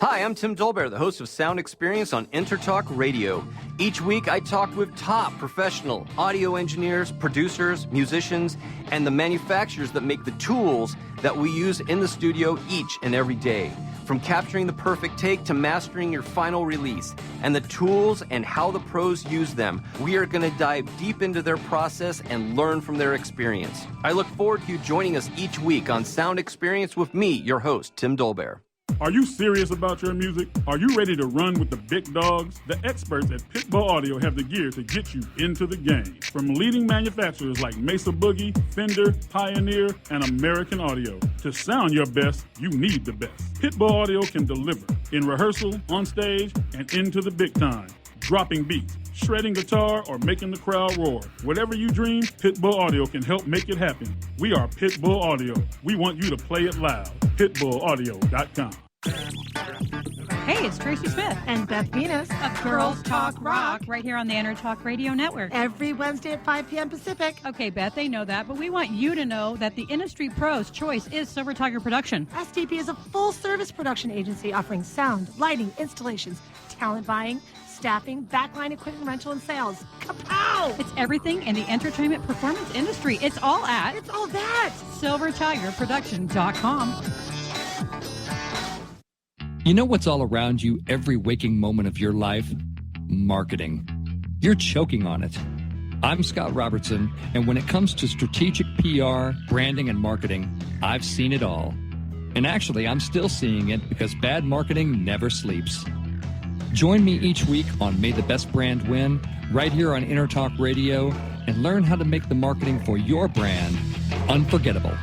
Speaker 9: Hi, I'm Tim Dolbear, the host of Sound Experience on EnterTalk Radio. Each week, I talk with top professional audio engineers, producers, musicians, and the manufacturers that make the tools that we use in the studio each and every day. From capturing the perfect take to mastering your final release, and the tools and how the pros use them, we are going to dive deep into their process and learn from their experience. I look forward to you joining us each week on Sound Experience with me, your host, Tim Dolbear.
Speaker 8: Are you serious about your music? Are you ready to run with the big dogs? The experts at Pitbull Audio have the gear to get you into the game. From leading manufacturers like Mesa Boogie, Fender, Pioneer, and American Audio. To sound your best, you need the best. Pitbull Audio can deliver in rehearsal, on stage, and into the big time. Dropping beats, shredding guitar, or making the crowd roar. Whatever you dream, Pitbull Audio can help make it happen. We are Pitbull Audio. We want you to play it loud. PitbullAudio.com.
Speaker 5: Hey, it's Tracy Smith
Speaker 6: and Beth Venus
Speaker 5: of Girls Talk Rock right here on the EnterTalk Radio Network.
Speaker 6: Every Wednesday at 5 p.m. Pacific.
Speaker 5: Okay, Beth, they know that, but we want you to know that the industry pro's choice is Silver Tiger Production.
Speaker 6: STP is a full-service production agency offering sound, lighting, installations, talent buying, staffing, backline equipment rental, and sales. Kapow!
Speaker 5: It's everything in the entertainment performance industry. It's all at...
Speaker 6: It's all that!
Speaker 5: SilverTigerProduction.com.
Speaker 11: You know what's all around you every waking moment of your life? Marketing. You're choking on it. I'm Scott Robertson, and when it comes to strategic PR, branding, and marketing, I've seen it all. And actually, I'm still seeing it because bad marketing never sleeps. Join me each week on May the Best Brand Win, right here on EnterTalk Radio, and learn how to make the marketing for your brand unforgettable.